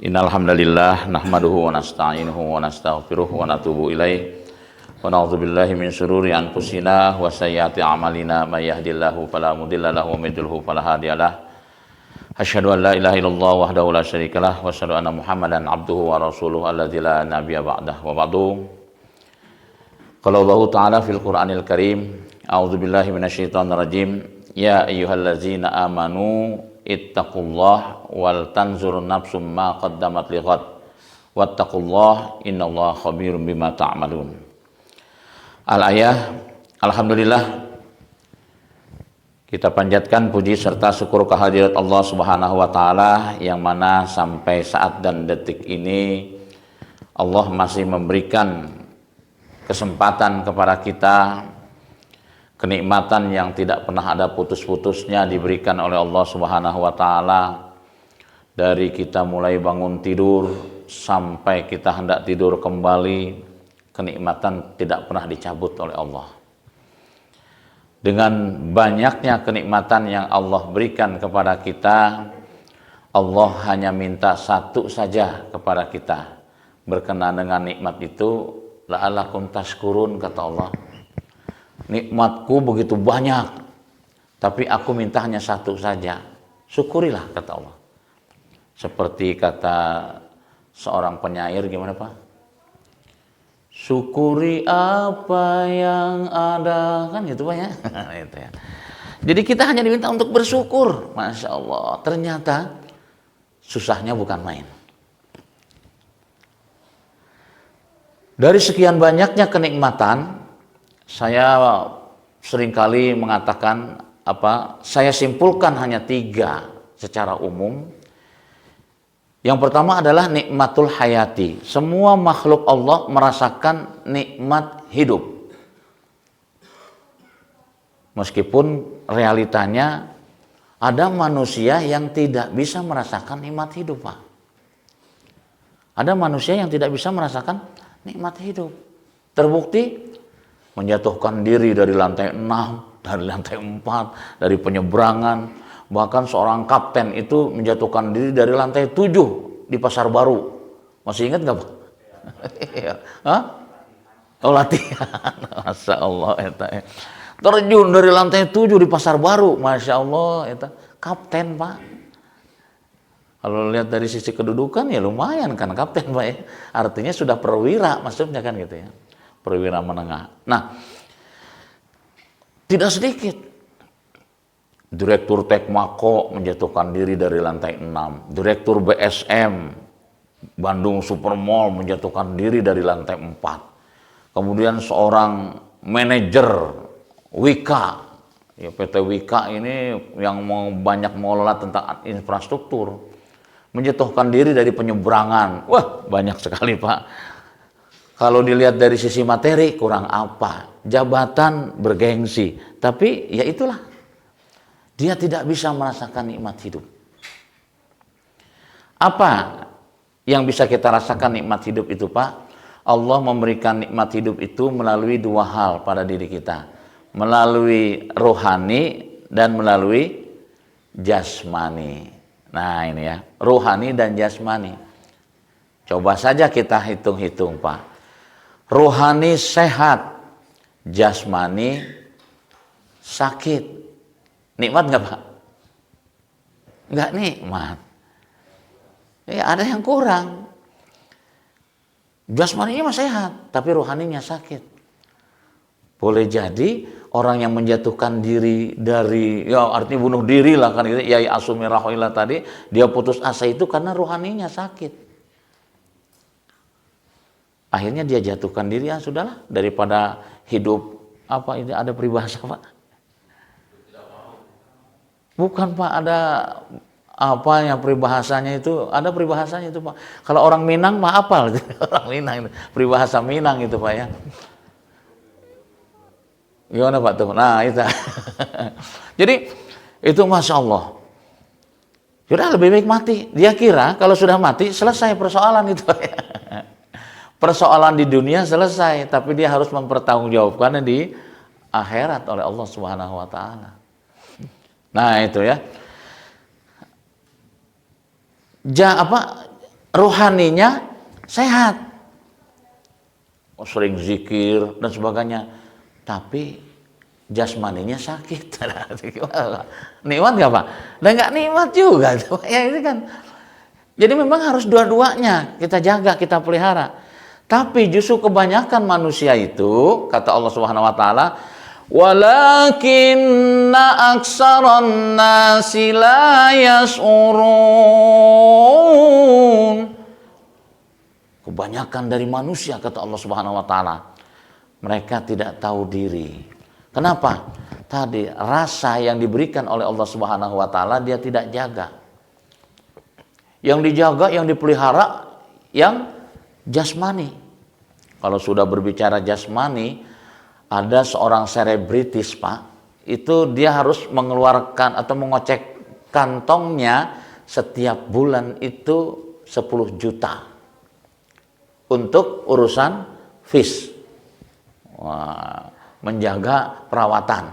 Innal hamdalillah nahmaduhu wa nasta'inuhu wa nastaghfiruh wa natubu ilaih wa na'udzubillahi min syururi anfusina wa sayyiati a'malina may yahdihillahu fala mudilla lahu wa may yudlilhu fala hadiyalah. Asyhadu an la ilaha illallah wahdahu la syarikalah wa asyhadu anna Muhammadan abduhu wa rasuluhu alladzi la nabiyya ba'dah wa ba'du. Qala Allah Ta'ala fil Qur'anil Karim, a'udzubillahi minasyaitonir rajim. Ya ayyuhallazina amanu ittaqullah wal tanzur nafsum ma qaddamat lighad wattaqullah innallaha khabirum bima ta'malun. Al-ayah. Alhamdulillah, kita panjatkan puji serta syukur kehadirat Allah Subhanahu wa taala yang mana sampai saat dan detik ini Allah masih memberikan kesempatan kepada kita, kenikmatan yang tidak pernah ada putus-putusnya diberikan oleh Allah Subhanahu wa taala. Dari kita mulai bangun tidur sampai kita hendak tidur kembali, kenikmatan tidak pernah dicabut oleh Allah. Dengan banyaknya kenikmatan yang Allah berikan kepada kita, Allah hanya minta satu saja kepada kita. Berkenaan dengan nikmat itu, la'allakum tashkurun, kata Allah. Nikmatku begitu banyak, tapi aku minta hanya satu saja. Syukurilah, kata Allah. Seperti kata seorang penyair, gimana Pak? Syukuri apa yang ada, kan gitu Pak ya. Itu ya. Jadi kita hanya diminta untuk bersyukur. Masya Allah, ternyata susahnya bukan main. Dari sekian banyaknya kenikmatan, saya seringkali mengatakan saya simpulkan hanya 3 secara umum. Yang pertama adalah nikmatul hayati. Semua makhluk Allah merasakan nikmat hidup. Meskipun realitanya ada manusia yang tidak bisa merasakan nikmat hidup, Pak. Ada manusia yang tidak bisa merasakan nikmat hidup. Terbukti menjatuhkan diri dari lantai 6, dari lantai 4, dari penyeberangan. Bahkan seorang kapten itu menjatuhkan diri dari lantai 7 di Pasar Baru. Masih ingat nggak Pak? Hah? Oh, latihan. Masya Allah. Terjun dari lantai 7 di Pasar Baru. Masya Allah. Kapten Pak. Kalau lihat dari sisi kedudukan ya lumayan kan kapten Pak ya. Artinya sudah perwira maksudnya kan gitu ya. Perwira menengah. Nah, tidak sedikit Direktur Tekmako menjatuhkan diri dari lantai 6. Direktur BSM Bandung Supermall menjatuhkan diri dari lantai 4. Kemudian seorang manajer Wika, ya PT Wika ini yang banyak mengelola tentang infrastruktur, menjatuhkan diri dari penyeberangan. Wah, banyak sekali Pak. Kalau dilihat dari sisi materi kurang apa, jabatan bergengsi, tapi ya itulah, dia tidak bisa merasakan nikmat hidup. Apa yang bisa kita rasakan nikmat hidup itu Pak? Allah memberikan nikmat hidup itu melalui 2 hal pada diri kita, melalui rohani dan melalui jasmani. Nah ini ya, rohani dan jasmani. Coba saja kita hitung-hitung Pak. Rohani sehat, jasmani sakit. Nikmat nggak Pak? Nggak nikmat. Ya, ada yang kurang. Jasmaninya mah sehat, tapi rohaninya sakit. Boleh jadi orang yang menjatuhkan diri dari, ya artinya bunuh diri lah kan gitu, Yai Asumi Rahillah tadi, dia putus asa itu karena rohaninya sakit. Akhirnya dia jatuhkan diri, ya sudahlah, daripada hidup ini ada peribahasa Pak? Bukan Pak, ada yang peribahasanya itu, ada peribahasanya itu Pak. Kalau orang Minang mah apal, orang Minang itu, peribahasa Minang itu Pak ya. Gimana Pak tuh? Nah itu. Jadi itu Masya Allah. Sudah lebih baik mati. Dia kira kalau sudah mati selesai persoalan itu Pak ya. Persoalan di dunia selesai, tapi dia harus mempertanggungjawabkannya di akhirat oleh Allah Subhanahu wa taala. Nah, itu ya. rohaninya sehat, sering zikir dan sebagainya, tapi jasmaninya sakit. Nikmat nggak Pak? Dan nggak nikmat juga. Ya ini kan. Jadi memang harus dua-duanya kita jaga, kita pelihara. Tapi justru kebanyakan manusia itu, kata Allah Subhanahu wa taala, walakinna aksaran nasi la yash'urun. Kebanyakan dari manusia, kata Allah Subhanahu wa taala, mereka tidak tahu diri. Kenapa? Tadi rasa yang diberikan oleh Allah Subhanahu wa taala dia tidak jaga. Yang dijaga, yang dipelihara yang jasmani. Kalau sudah berbicara jasmani, ada seorang selebritis Pak, itu dia harus mengeluarkan atau mengocek kantongnya setiap bulan itu 10 juta untuk urusan fees. Wah, menjaga perawatan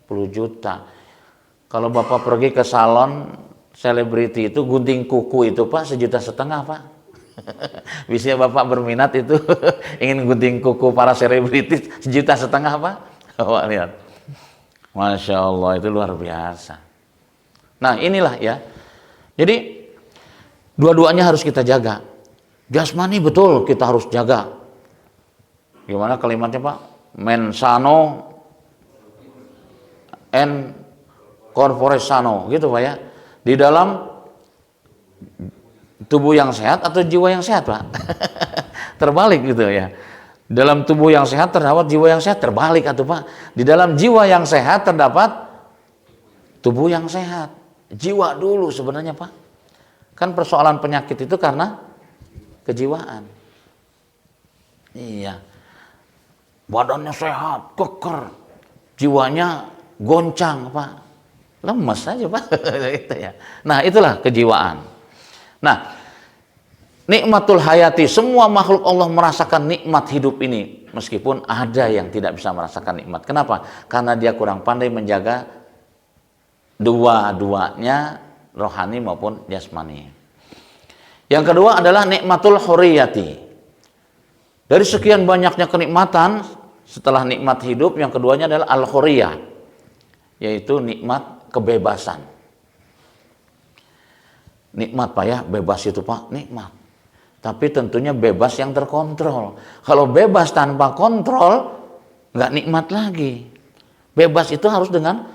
10 juta. Kalau Bapak pergi ke salon selebriti itu gunting kuku itu Pak 1,5 juta Pak. Bisa Bapak berminat itu ingin gunting kuku para selebriti 1,5 juta Pak. Bapak lihat. Masya Allah, itu luar biasa. Nah inilah ya. Jadi dua-duanya harus kita jaga. Jasmani betul kita harus jaga. Gimana kalimatnya Pak? Mensano en corpore sano, gitu Pak ya. Di dalam tubuh yang sehat atau jiwa yang sehat Pak? Terbalik gitu ya. Dalam tubuh yang sehat terdapat jiwa yang sehat, terbalik atau Pak. Di dalam jiwa yang sehat terdapat tubuh yang sehat. Jiwa dulu sebenarnya Pak. Kan persoalan penyakit itu karena kejiwaan. Iya. Badannya sehat, keker. Jiwanya goncang Pak. Lemes aja Pak. Nah itulah kejiwaan. Nah nikmatul hayati, semua makhluk Allah merasakan nikmat hidup ini, meskipun ada yang tidak bisa merasakan nikmat. Kenapa? Karena dia kurang pandai menjaga dua-duanya, rohani maupun jasmani. Yang kedua adalah nikmatul huriyati. Dari sekian banyaknya kenikmatan, setelah nikmat hidup, yang keduanya adalah al-huriyah, yaitu nikmat kebebasan. Nikmat Pak ya, bebas itu Pak, nikmat. Tapi tentunya bebas yang terkontrol. Kalau bebas tanpa kontrol, nggak nikmat lagi. Bebas itu harus dengan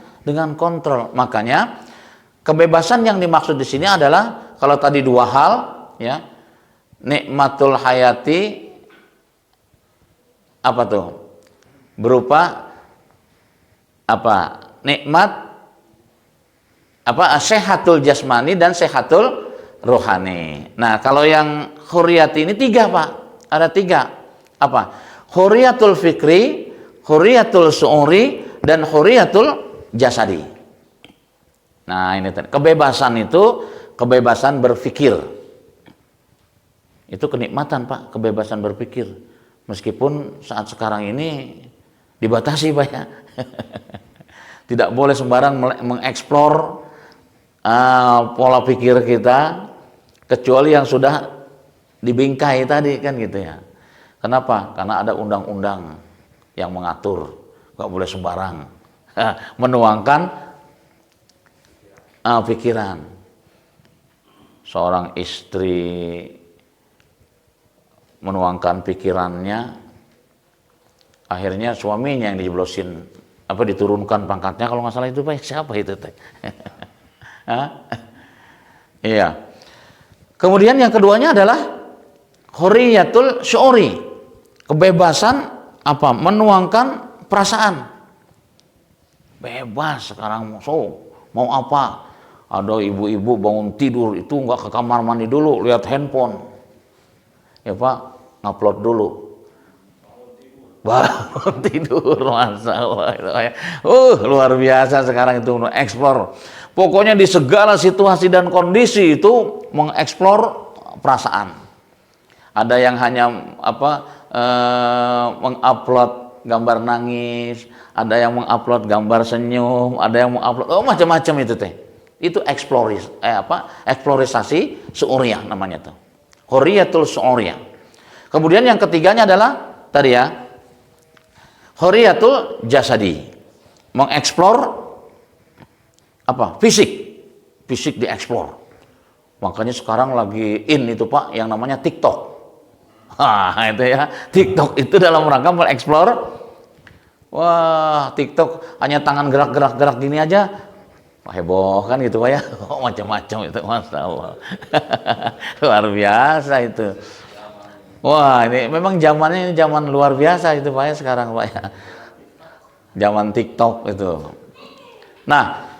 kontrol. Makanya kebebasan yang dimaksud di sini adalah kalau tadi dua hal, ya, nikmatul hayati apa tuh? Berupa apa? Nikmat apa? Sehatul jasmani dan sehatul rohani. Nah, kalau yang huriyati ini 3 Pak. Ada 3. Apa? Huriyatul fikri, huriyatul su'uri, dan huriyatul jasadi. Nah, ini kebebasan itu kebebasan berpikir. Itu kenikmatan Pak, kebebasan berpikir. Meskipun saat sekarang ini dibatasi Pak ya. Tidak boleh sembarang mengeksplor pola pikir kita, kecuali yang sudah dibingkai tadi kan gitu ya. Kenapa? Karena ada undang-undang yang mengatur, nggak boleh sembarang menuangkan pikiran. Seorang istri menuangkan pikirannya, akhirnya suaminya yang dijeblosin, apa diturunkan pangkatnya kalau nggak salah itu Pak. Siapa itu Teh? Iya. Kemudian yang keduanya adalah huriyatul syu'uri, kebebasan apa? Menuangkan perasaan. Bebas sekarang, mau apa? Ada ibu-ibu bangun tidur itu nggak ke kamar mandi dulu, lihat handphone. Ya Pak, ngupload dulu. Bangun tidur, Masya Allah. Luar biasa sekarang itu mengeksplor. Pokoknya di segala situasi dan kondisi itu mengeksplor perasaan. Ada yang hanya mengupload gambar nangis, ada yang mengupload gambar senyum, ada yang mengupload macam-macam itu Teh. Itu eksplorisasi su'uriyah namanya tuh. Hurriyatul su'uriyah. Kemudian yang ketiganya adalah tadi ya, hurriyatul jasadi. Mengeksplor apa? Fisik. Fisik dieksplor. Makanya sekarang lagi in itu Pak yang namanya TikTok. Itu ya. TikTok itu dalam rangka mengeksplor. Wah, TikTok hanya tangan gerak gini aja. Wah, heboh kan gitu Pak ya. Macam-macam itu, Masya Allah. Luar biasa itu. Wah, ini memang zamannya zaman luar biasa itu Pak ya sekarang Pak ya. Zaman TikTok itu. Nah,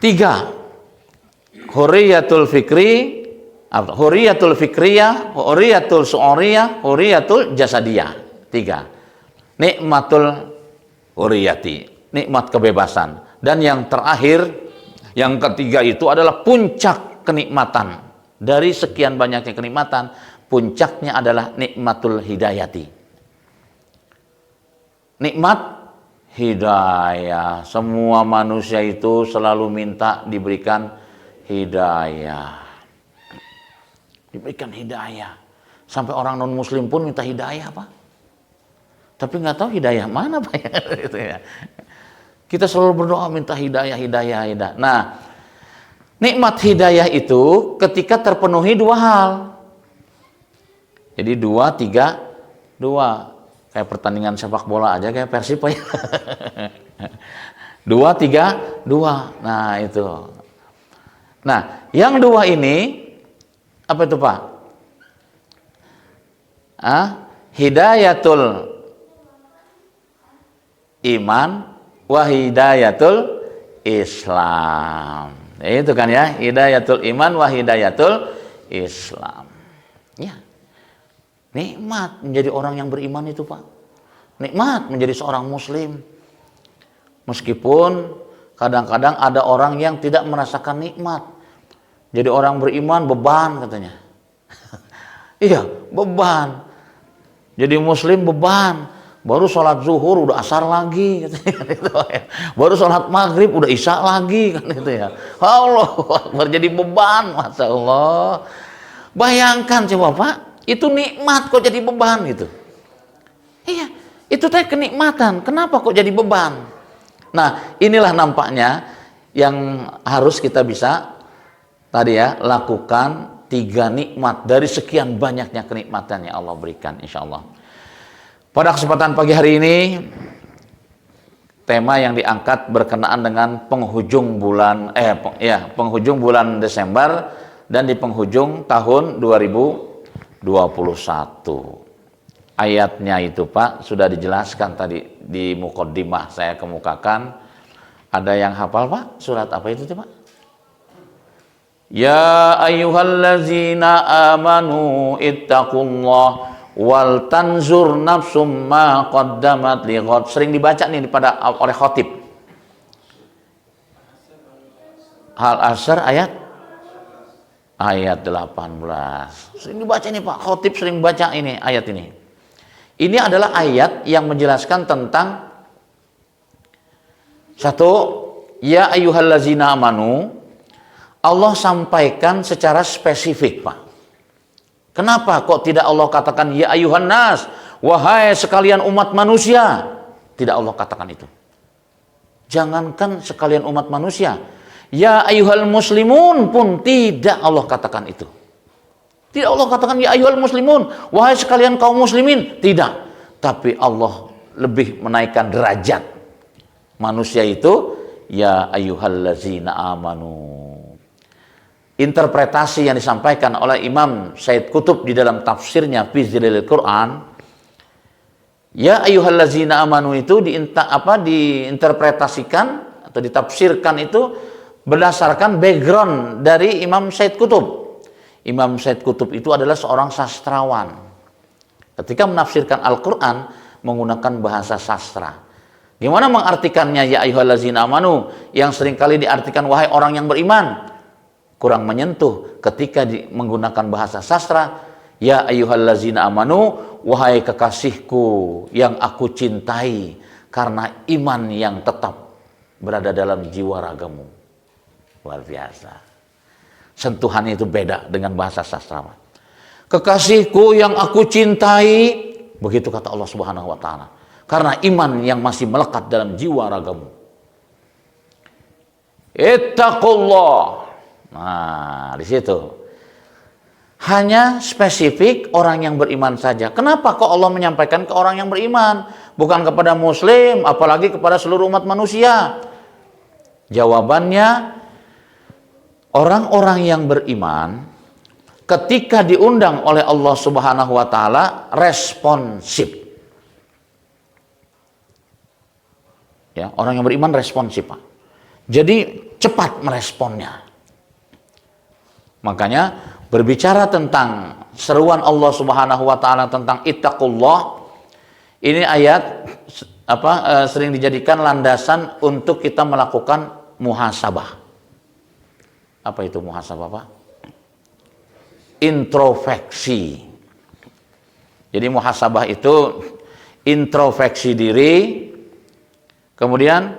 3. Hurriyatul fikri, hurriyatul fikriyah, hurriyatul su'uriyah, hurriyatul jasadiyah. 3. Nikmatul hurriyati, nikmat kebebasan. Dan yang terakhir, yang ketiga itu adalah puncak kenikmatan. Dari sekian banyaknya kenikmatan, puncaknya adalah nikmatul hidayati. Nikmat hidayah. Semua manusia itu selalu minta diberikan hidayah. Diberikan hidayah. Sampai orang non muslim pun minta hidayah Pak. Tapi nggak tahu hidayah mana Pak ya. Gitu ya. Kita selalu berdoa minta hidayah. Nah, nikmat hidayah itu ketika terpenuhi 2 hal. Jadi 2, 3, 2. Kayak pertandingan sepak bola aja kayak Persib ya. 2, 3, 2. Nah, itu. Nah, yang 2 ini apa itu Pak? Hidayatul iman wa hidayatul Islam. Itu kan ya, hidayatul iman wa hidayatul Islam. Ya. Nikmat menjadi orang yang beriman itu Pak. Nikmat menjadi seorang muslim. Meskipun kadang-kadang ada orang yang tidak merasakan nikmat. Jadi orang beriman beban katanya. Iya, beban. Jadi muslim beban. Baru sholat zuhur udah asar lagi katanya. Baru sholat maghrib udah isya lagi kan itu ya. Allah Akbar, jadi beban, Masya Allah. Bayangkan coba Pak, itu nikmat kok jadi beban gitu. Iya, itu teh kenikmatan. Kenapa kok jadi beban? Nah, inilah nampaknya yang harus kita bisa tadi ya lakukan 3 nikmat dari sekian banyaknya kenikmatan yang Allah berikan, insya Allah. Pada kesempatan pagi hari ini, tema yang diangkat berkenaan dengan penghujung bulan Desember dan di penghujung tahun 2021. Ayatnya itu Pak sudah dijelaskan tadi di muqaddimah saya kemukakan. Ada yang hafal Pak? Surat apa itu Pak? Ya ayyuhallazina amanu ittaqullah wal tanzur nafsum ma qaddamat lighad. Sering dibaca nih oleh khotib. Al-Asr ayat 18. Sering dibaca nih Pak, khotib sering baca ini ayat ini. Ini adalah ayat yang menjelaskan tentang satu, ya ayyuhallazina amanu. Allah sampaikan secara spesifik Pak. Kenapa kok tidak Allah katakan ya ayuhan nas, wahai sekalian umat manusia? Tidak Allah katakan itu. Jangankan sekalian umat manusia, ya ayuhal muslimun pun tidak Allah katakan itu. Tidak Allah katakan ya ayuhal muslimun, wahai sekalian kaum muslimin, tidak. Tapi Allah lebih menaikkan derajat manusia itu ya ayyuhallazina amanu. Interpretasi yang disampaikan oleh Imam Said Qutb di dalam tafsirnya fi Zilal Quran, ya ayyuhallazina amanu itu diinterpretasikan atau ditafsirkan itu berdasarkan background dari Imam Said Qutb. Imam Said Qutb itu adalah seorang sastrawan. Ketika menafsirkan Al-Quran menggunakan bahasa sastra. Gimana mengartikannya ya ayyuhallazina amanu yang seringkali diartikan wahai orang yang beriman? Kurang menyentuh ketika menggunakan bahasa sastra, ya ayyuhallazina amanu, wahai kekasihku yang aku cintai karena iman yang tetap berada dalam jiwa ragamu. Luar biasa. Sentuhannya itu beda dengan bahasa sastrawan. Kekasihku yang aku cintai, begitu kata Allah Subhanahu wa taala. Karena iman yang masih melekat dalam jiwa ragamu. Ittaqullah. Nah, di situ. Hanya spesifik orang yang beriman saja. Kenapa kok Allah menyampaikan ke orang yang beriman? Bukan kepada muslim, apalagi kepada seluruh umat manusia. Jawabannya, orang-orang yang beriman ketika diundang oleh Allah Subhanahu wa taala responsif. Ya, orang yang beriman responsif, Pak. Jadi cepat meresponnya. Makanya berbicara tentang seruan Allah Subhanahu wa taala tentang ittaqullah, ini ayat sering dijadikan landasan untuk kita melakukan muhasabah. Apa itu muhasabah, Pak? Introspeksi. Jadi muhasabah itu introspeksi diri. Kemudian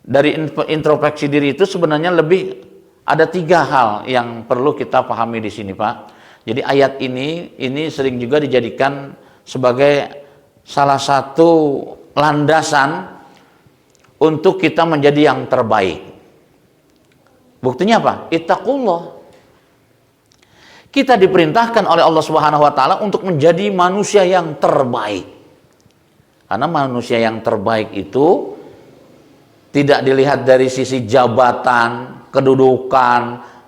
dari introspeksi diri itu sebenarnya lebih ada 3 hal yang perlu kita pahami di sini, Pak. Jadi ayat ini sering juga dijadikan sebagai salah satu landasan untuk kita menjadi yang terbaik. Buktinya apa? Ittaqullah. Kita diperintahkan oleh Allah Subhanahu wa taala untuk menjadi manusia yang terbaik. Karena manusia yang terbaik itu tidak dilihat dari sisi jabatan, kedudukan,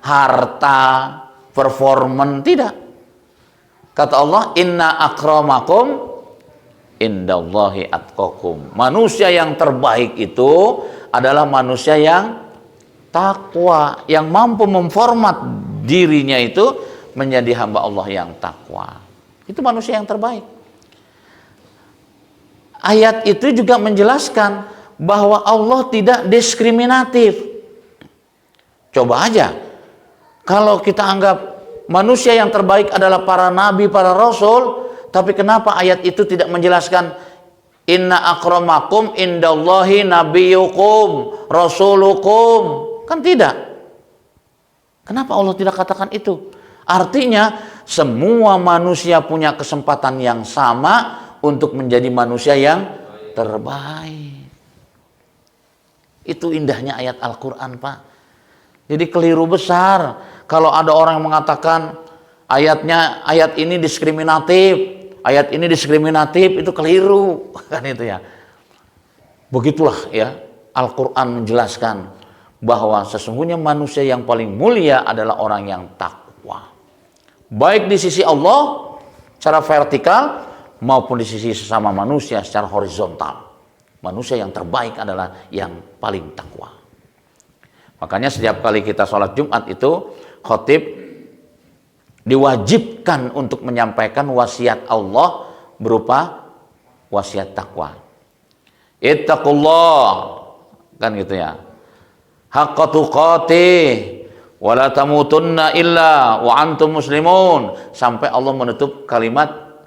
harta, performan, tidak. Kata Allah, inna akramakum indallahi atqakum. Manusia yang terbaik itu adalah manusia yang takwa, yang mampu memformat dirinya itu menjadi hamba Allah yang takwa. Itu manusia yang terbaik. Ayat itu juga menjelaskan bahwa Allah tidak diskriminatif. Coba aja, kalau kita anggap manusia yang terbaik adalah para nabi, para rasul, tapi kenapa ayat itu tidak menjelaskan inna akramakum indallahi nabiyukum rasulukum? Kan tidak. Kenapa Allah tidak katakan itu? Artinya semua manusia punya kesempatan yang sama untuk menjadi manusia yang terbaik. Itu indahnya ayat Al-Quran, Pak. Jadi keliru besar kalau ada orang yang mengatakan ayat ini diskriminatif, itu keliru kan itu ya. Begitulah ya Al-Quran menjelaskan bahwa sesungguhnya manusia yang paling mulia adalah orang yang takwa. Baik di sisi Allah secara vertikal maupun di sisi sesama manusia secara horizontal. Manusia yang terbaik adalah yang paling takwa. Makanya setiap kali kita sholat Jumat itu khotib diwajibkan untuk menyampaikan wasiat Allah berupa wasiat takwa. Ittaqullah, kan gitu ya. Haqqa tuqatih wa la tamutunna illa wa antum muslimun, sampai Allah menutup kalimat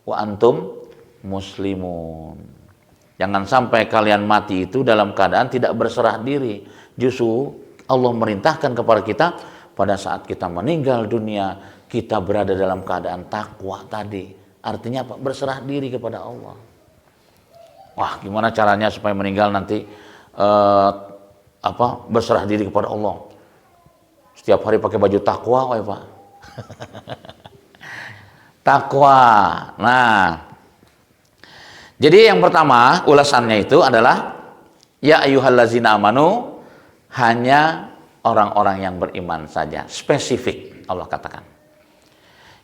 wa antum muslimun. Jangan sampai kalian mati itu dalam keadaan tidak berserah diri. Justru Allah merintahkan kepada kita pada saat kita meninggal dunia, kita berada dalam keadaan takwa tadi. Artinya apa? Berserah diri kepada Allah. Wah, gimana caranya supaya meninggal nanti berserah diri kepada Allah? Setiap hari pakai baju takwa, Pak. Takwa. Nah, jadi yang pertama ulasannya itu adalah ya ayyuhallazina amanu, hanya orang-orang yang beriman saja, spesifik Allah katakan.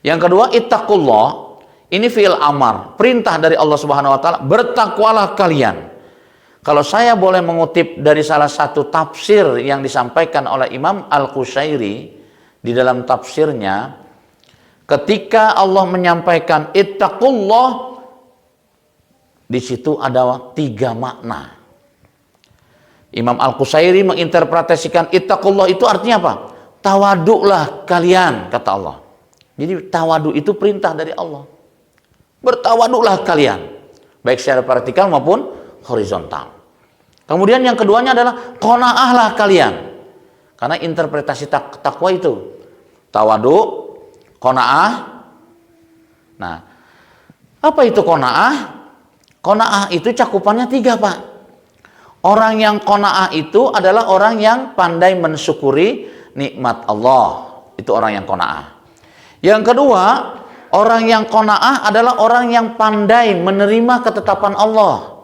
Yang kedua ittaqullah, ini fi'il amar, perintah dari Allah Subhanahu wa taala, bertakwalah kalian. Kalau saya boleh mengutip dari salah satu tafsir yang disampaikan oleh Imam Al-Qushairi di dalam tafsirnya, ketika Allah menyampaikan ittaqullah, di situ ada 3 makna. Imam Al-Qushairi menginterpretasikan ittaqullah itu artinya apa? Tawaduklah kalian, kata Allah. Jadi tawaduk itu perintah dari Allah. Bertawaduklah kalian, baik secara vertikal maupun horizontal. Kemudian yang keduanya adalah qanaahlah kalian. Karena interpretasi takwa itu tawadu, qanaah. Nah, apa itu qanaah? Qanaah itu cakupannya 3, Pak. Orang yang qanaah itu adalah orang yang pandai mensyukuri nikmat Allah. Itu orang yang qanaah. Yang kedua, orang yang qanaah adalah orang yang pandai menerima ketetapan Allah.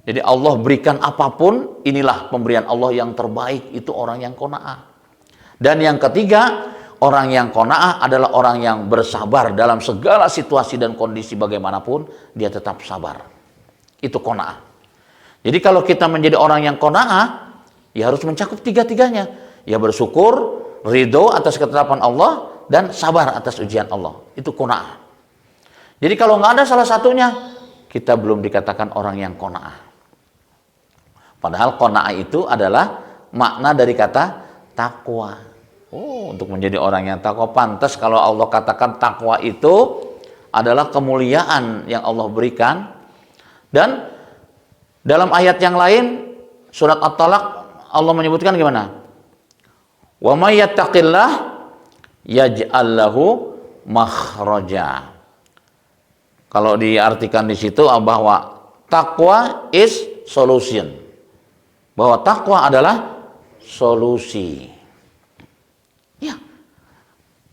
Jadi Allah berikan apapun, inilah pemberian Allah yang terbaik, itu orang yang qanaah. Dan yang ketiga, orang yang qanaah adalah orang yang bersabar dalam segala situasi dan kondisi bagaimanapun, dia tetap sabar. Itu qanaah. Jadi kalau kita menjadi orang yang qanaah, ya harus mencakup 3-tiganya. Ya bersyukur, ridho atas ketetapan Allah, dan sabar atas ujian Allah. Itu qanaah. Jadi kalau nggak ada salah satunya, kita belum dikatakan orang yang qanaah. Padahal qanaah itu adalah makna dari kata takwa. Oh, untuk menjadi orang yang takwa, pantas kalau Allah katakan takwa itu adalah kemuliaan yang Allah berikan. Dan dalam ayat yang lain, surat At-Talaq, Allah menyebutkan gimana? Wa may yattaqillah yaj'al lahu makhraja. Kalau diartikan di situ bahwa takwa is solution. Bahwa takwa adalah solusi. Ya.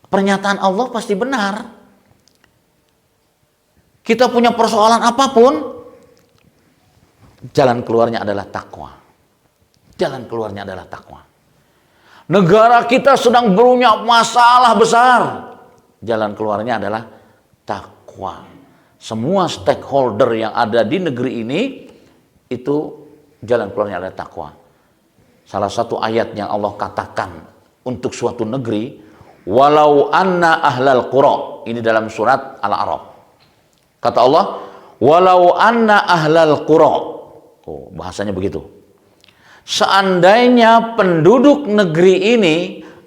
Pernyataan Allah pasti benar. Kita punya persoalan apapun, jalan keluarnya adalah takwa. Jalan keluarnya adalah takwa. Negara kita sedang punya masalah besar. Jalan keluarnya adalah takwa. Semua stakeholder yang ada di negeri ini, itu jalan keluarnya adalah takwa. Salah satu ayat yang Allah katakan untuk suatu negeri, walau anna ahlal qura. Ini dalam surat Al-A'raf. Kata Allah, walau anna ahlal qura. Oh, bahasanya begitu. Seandainya penduduk negeri ini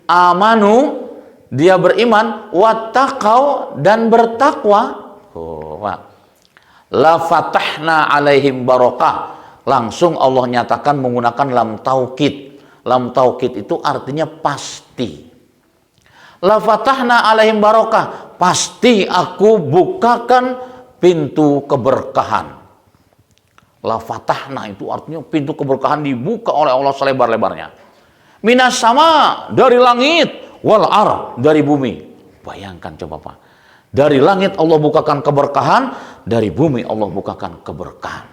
amanu, dia beriman, wattaqau, dan bertakwa, la fatahna alaihim barokah. Langsung Allah nyatakan menggunakan lam taukid. Lam taukid itu artinya pasti. La fatahna alaihim barokah, pasti aku bukakan pintu keberkahan. La fatahna itu artinya pintu keberkahan dibuka oleh Allah selebar-lebarnya. Minas sama, dari langit, wal ar, dari bumi. Bayangkan coba Pak. Dari langit Allah bukakan keberkahan, dari bumi Allah bukakan keberkahan.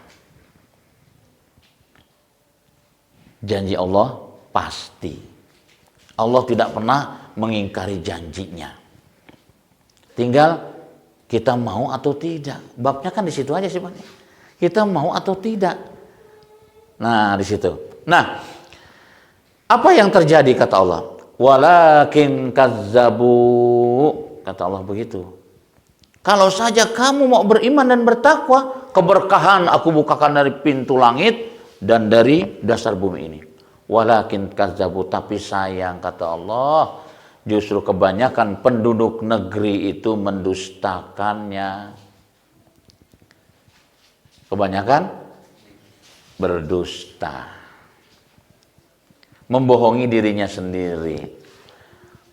Janji Allah pasti. Allah tidak pernah mengingkari janjinya. Tinggal kita mau atau tidak. Babnya kan di situ aja sih Pak. Kita mau atau tidak. Nah, di situ. Nah, apa yang terjadi kata Allah? Walakin kazzabu. Kata Allah begitu. Kalau saja kamu mau beriman dan bertakwa, keberkahan aku bukakan dari pintu langit dan dari dasar bumi ini. Walakin kazzabu, tapi sayang kata Allah, justru kebanyakan penduduk negeri itu mendustakannya. Kebanyakan berdusta, membohongi dirinya sendiri.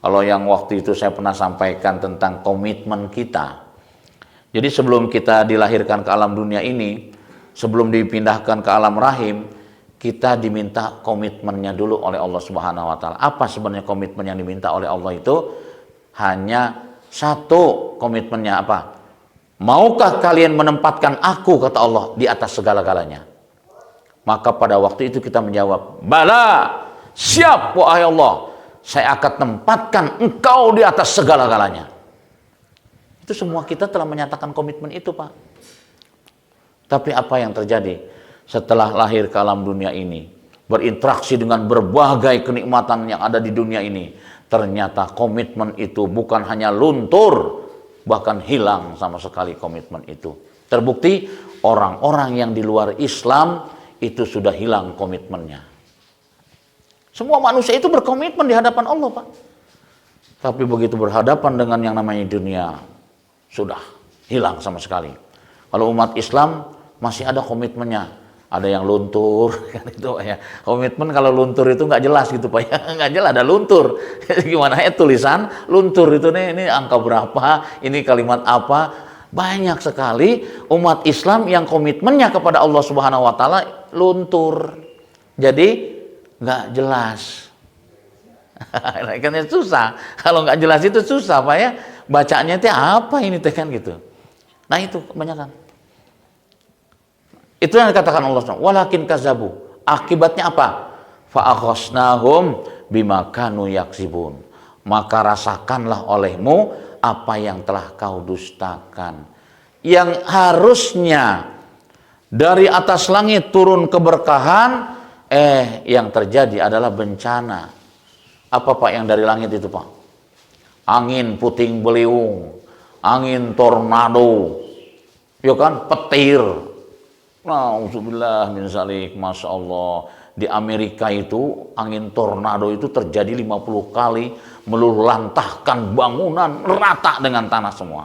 Kalau yang waktu itu saya pernah sampaikan tentang komitmen kita. Jadi sebelum kita dilahirkan ke alam dunia ini, sebelum dipindahkan ke alam rahim, kita diminta komitmennya dulu oleh Allah Subhanahu wa taala. Apa sebenarnya komitmen yang diminta oleh Allah itu? Hanya satu komitmennya apa? Maukah kalian menempatkan aku, kata Allah, di atas segala-galanya? Maka pada waktu itu kita menjawab, bala, siap wahai Allah, saya akan tempatkan engkau di atas segala-galanya. Itu semua kita telah menyatakan komitmen itu Pak. Tapi apa yang terjadi setelah lahir ke alam dunia ini, berinteraksi dengan berbagai kenikmatan yang ada di dunia ini, ternyata komitmen itu bukan hanya luntur, bahkan hilang sama sekali komitmen itu. Terbukti orang-orang yang di luar Islam itu sudah hilang komitmennya. Semua manusia itu berkomitmen di hadapan Allah Pak. Tapi begitu berhadapan dengan yang namanya dunia, sudah hilang sama sekali. Kalau umat Islam masih ada komitmennya. ada yang luntur kan itu Pak ya. Komitmen kalau luntur itu nggak jelas gitu Pak ya, nggak jelas ada luntur. Gimana ya tulisan luntur itu nih, ini angka berapa, ini kalimat apa. Banyak sekali umat Islam yang komitmennya kepada Allah Subhanahu wa taala luntur. Jadi nggak jelas. Kan susah. Kalau nggak jelas itu susah Pak ya. Bacanya itu apa ini teh kan gitu. Nah itu kebanyakan. Itu yang dikatakan Allah SWT. Walakin kazabu. Akibatnya apa? Fa'akhosnahum bima kanu yaksibun. Maka rasakanlah olehmu apa yang telah kau dustakan. Yang harusnya dari atas langit turun keberkahan, yang terjadi adalah bencana. Apa Pak yang dari langit itu Pak? Angin puting beliung, angin tornado, ya kan, petir. Nauzubillah min zalik, Masya Allah. Di Amerika itu angin tornado itu terjadi 50 kali, meluluhlantahkan bangunan rata dengan tanah semua.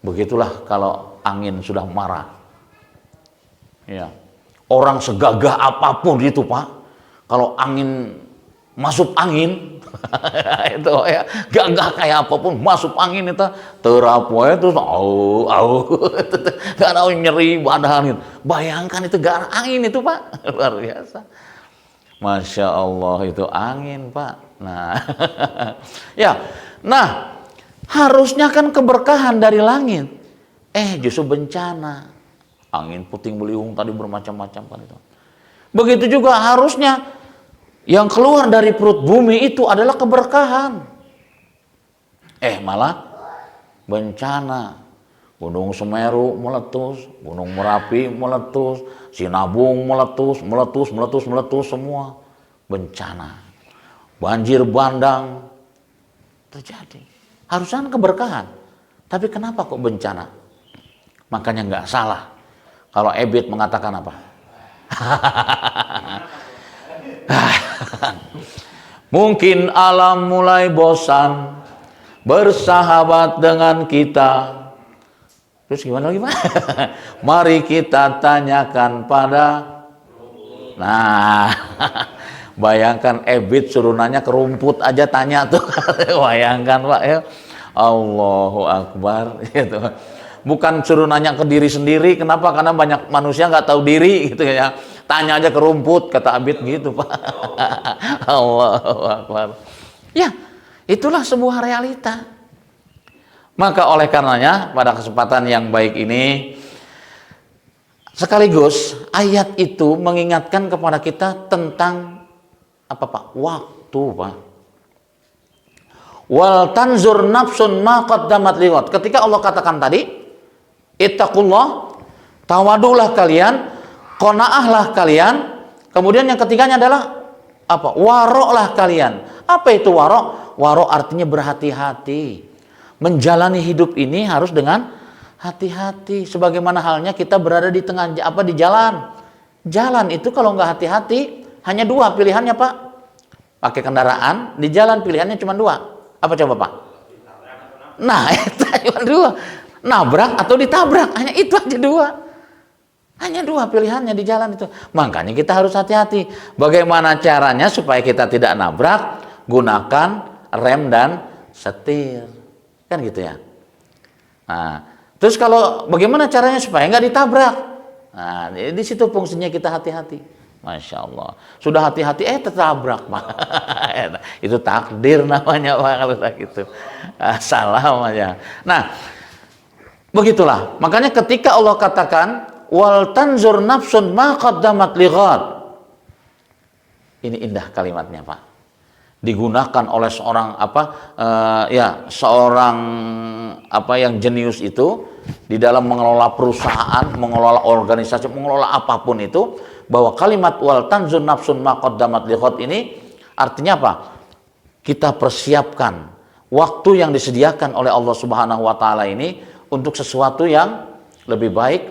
Begitulah kalau angin sudah marah. Ya. Orang segagah apapun itu Pak, kalau angin masuk angin itu ya, gagah kayak apapun masuk angin itu terapu itu gak tahu nyeri badan. Bayangkan itu gak angin itu Pak, luar biasa. Masya Allah itu angin Pak. Nah ya, nah harusnya kan keberkahan dari langit, justru bencana. Angin puting beliung tadi bermacam-macam kan itu. Begitu juga harusnya yang keluar dari perut bumi itu adalah keberkahan. Malah bencana. Gunung Semeru meletus, Gunung Merapi meletus, Sinabung meletus semua. Bencana. Banjir bandang terjadi. Harusnya keberkahan. Tapi kenapa kok bencana? Makanya nggak salah kalau Ebit mengatakan apa? Mungkin alam mulai bosan bersahabat dengan kita. Terus gimana lagi Pak? Mari kita tanyakan pada. Nah, bayangkan Ebit suruh nanya ke rumput aja tanya tuh. Bayangkan Pak ya. Allahu Akbar gitu. Bukan suruh nanya ke diri sendiri. Kenapa? Karena banyak manusia nggak tahu diri gitu ya. Tanya aja ke rumput, kata Abid gitu Pak. Allahu Akbar. Ya, itulah sebuah realita. Maka oleh karenanya pada kesempatan yang baik ini, sekaligus ayat itu mengingatkan kepada kita tentang apa Pak? Waktu Pak. Wal tanzur nafsun ma qaddamat lighad. Ketika Allah katakan tadi, ittaqullah, tawadulah kalian, qanaahlah kalian. Kemudian yang ketiganya adalah apa? Waroklah kalian. Apa itu warok? Warok artinya berhati-hati. Menjalani hidup ini harus dengan hati-hati. Sebagaimana halnya kita berada di tengah di jalan. Jalan itu kalau nggak hati-hati hanya dua pilihannya Pak. Pakai kendaraan di jalan pilihannya cuma dua. Apa coba Pak? Nah itu cuma dua. Nabrak atau ditabrak, hanya itu aja dua. Hanya dua pilihannya di jalan itu. Makanya kita harus hati-hati. Bagaimana caranya supaya kita tidak nabrak? Gunakan rem dan setir. Kan gitu ya. Nah, terus kalau bagaimana caranya supaya nggak ditabrak? Nah, di situ fungsinya kita hati-hati. Masya Allah. Sudah hati-hati, tertabrak Pak. Itu takdir namanya Pak kalau gitu. Salah namanya. Nah, begitulah. Makanya ketika Allah katakan wal tanzur nafsun ma qaddamat lighad. Ini indah kalimatnya Pak. Digunakan oleh seorang seorang yang jenius itu di dalam mengelola perusahaan, mengelola organisasi, mengelola apapun itu, bahwa kalimat wal tanzur nafsun ma qaddamat lighad ini artinya apa? Kita persiapkan waktu yang disediakan oleh Allah Subhanahu wa taala ini untuk sesuatu yang lebih baik.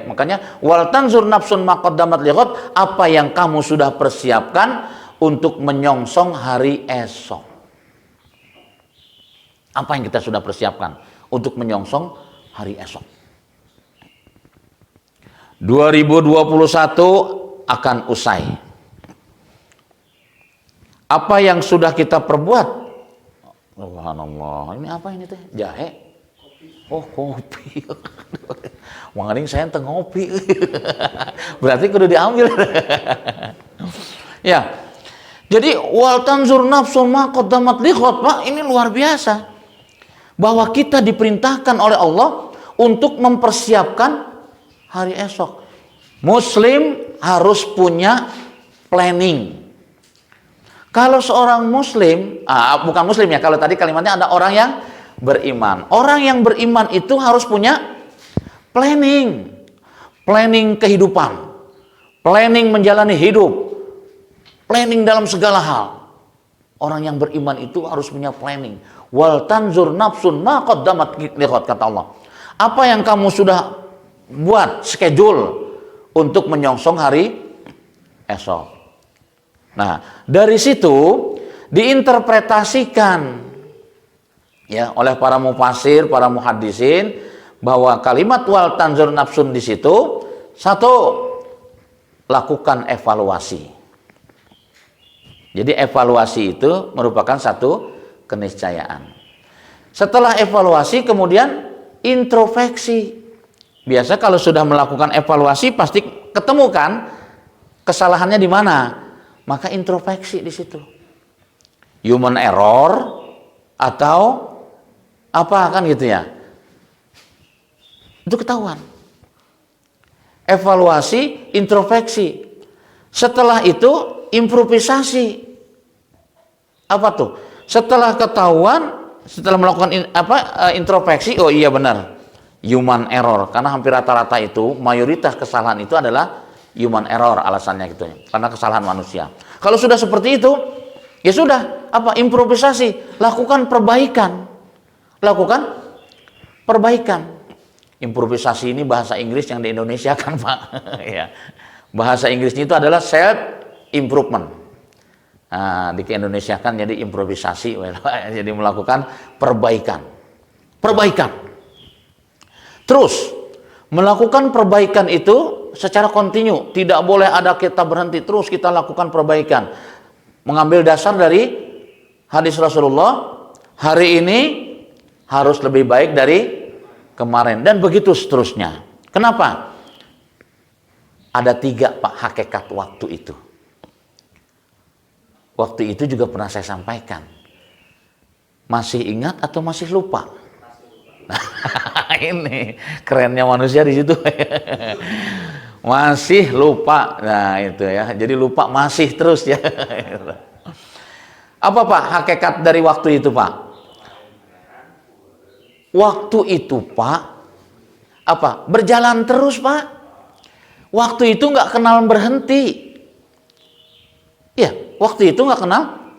Makanya wal tanzur nafsun ma qaddamat lighad, apa yang kamu sudah persiapkan untuk menyongsong hari esok. Apa yang kita sudah persiapkan untuk menyongsong hari esok? 2021 akan usai. Apa yang sudah kita perbuat? Subhanallah. Ini apa ini teh? Jahe? Oh, kopi. Mangering saya teu ngopi. Berarti kudu diambil. Ya. Jadi wal tanzur nafsun ma qaddamat lighad, Pak, ini luar biasa. Bahwa kita diperintahkan oleh Allah untuk mempersiapkan hari esok. Muslim harus punya planning. Kalau seorang muslim, bukan muslim ya, kalau tadi kalimatnya ada orang yang beriman. Orang yang beriman itu harus punya planning. Planning kehidupan. Planning menjalani hidup. Planning dalam segala hal. Orang yang beriman itu harus punya planning. Wal tanzur nafsun ma qaddamat lighad, kata Allah. Apa yang kamu sudah buat schedule untuk menyongsong hari esok. Nah, dari situ diinterpretasikan ya oleh para mufasir, para muhaddisin bahwa kalimat wal tanzur nafsun di situ satu, lakukan evaluasi. Jadi evaluasi itu merupakan satu keniscayaan. Setelah evaluasi kemudian introspeksi. Biasa kalau sudah melakukan evaluasi pasti ketemu kan kesalahannya di mana. Maka introspeksi di situ. Human error atau apa kan gitu ya. Itu ketahuan. Evaluasi, introspeksi. Setelah itu improvisasi. Apa tuh? Setelah ketahuan, setelah melakukan introspeksi, oh iya benar, human error. Karena hampir rata-rata itu, mayoritas kesalahan itu adalah human error alasannya gitu ya. Karena kesalahan manusia. Kalau sudah seperti itu, ya sudah, improvisasi, lakukan perbaikan. Lakukan perbaikan. Improvisasi ini bahasa Inggris yang di Indonesia kan, Pak. Ya. Bahasa Inggrisnya itu adalah self improvement. Nah, di Indonesia kan jadi improvisasi, jadi melakukan perbaikan. Perbaikan. Terus melakukan perbaikan itu secara kontinu, tidak boleh ada kita berhenti, terus kita lakukan perbaikan. Mengambil dasar dari hadis Rasulullah, hari ini harus lebih baik dari kemarin, dan begitu seterusnya. Kenapa? Ada 3, Pak, hakikat waktu itu. Waktu itu juga pernah saya sampaikan. Masih ingat atau masih lupa? Nah, ini kerennya manusia di situ. Masih lupa. Nah, itu ya. Jadi lupa masih terus ya. Apa, Pak, hakikat dari waktu itu, Pak? Waktu itu, Pak, berjalan terus, Pak. Waktu itu nggak kenal berhenti. Ya, waktu itu nggak kenal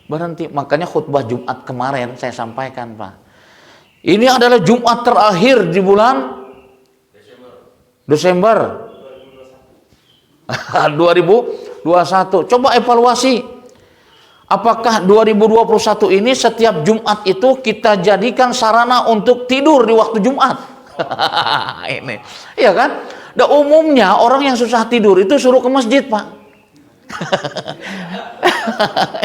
berhenti. Makanya khutbah Jumat kemarin saya sampaikan, Pak. Ini adalah Jumat terakhir di bulan Desember 2021. Coba evaluasi. Apakah 2021 ini setiap Jumat itu kita jadikan sarana untuk tidur di waktu Jumat? Ini, iya kan? Dan umumnya orang yang susah tidur itu suruh ke masjid, Pak.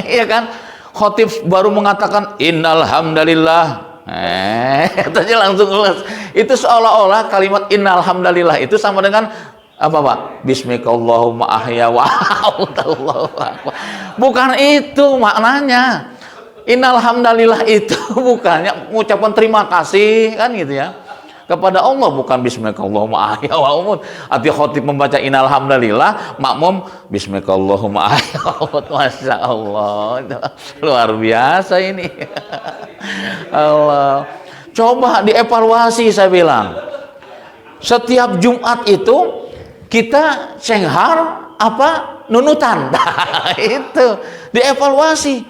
Iya kan? Khotib baru mengatakan innal hamdalillah. Tadi langsung kelas. Itu seolah-olah kalimat innal hamdalillah itu sama dengan apa, Pak? Bismikallahumma ahya wa Allahu akbar. Bukan itu maknanya. Innal hamdalillah itu bukannya mengucapkan terima kasih kan gitu ya. Kepada Allah, bukan bismikallahumma ahya wa umut. Arti khotib membaca innal hamdalillah, makmum bismikallahumma ahya wa umut. Masya Allah, luar biasa ini. Allah. Coba dievaluasi, saya bilang. Setiap Jumat itu kita cenghar nunutan. Itu dievaluasi.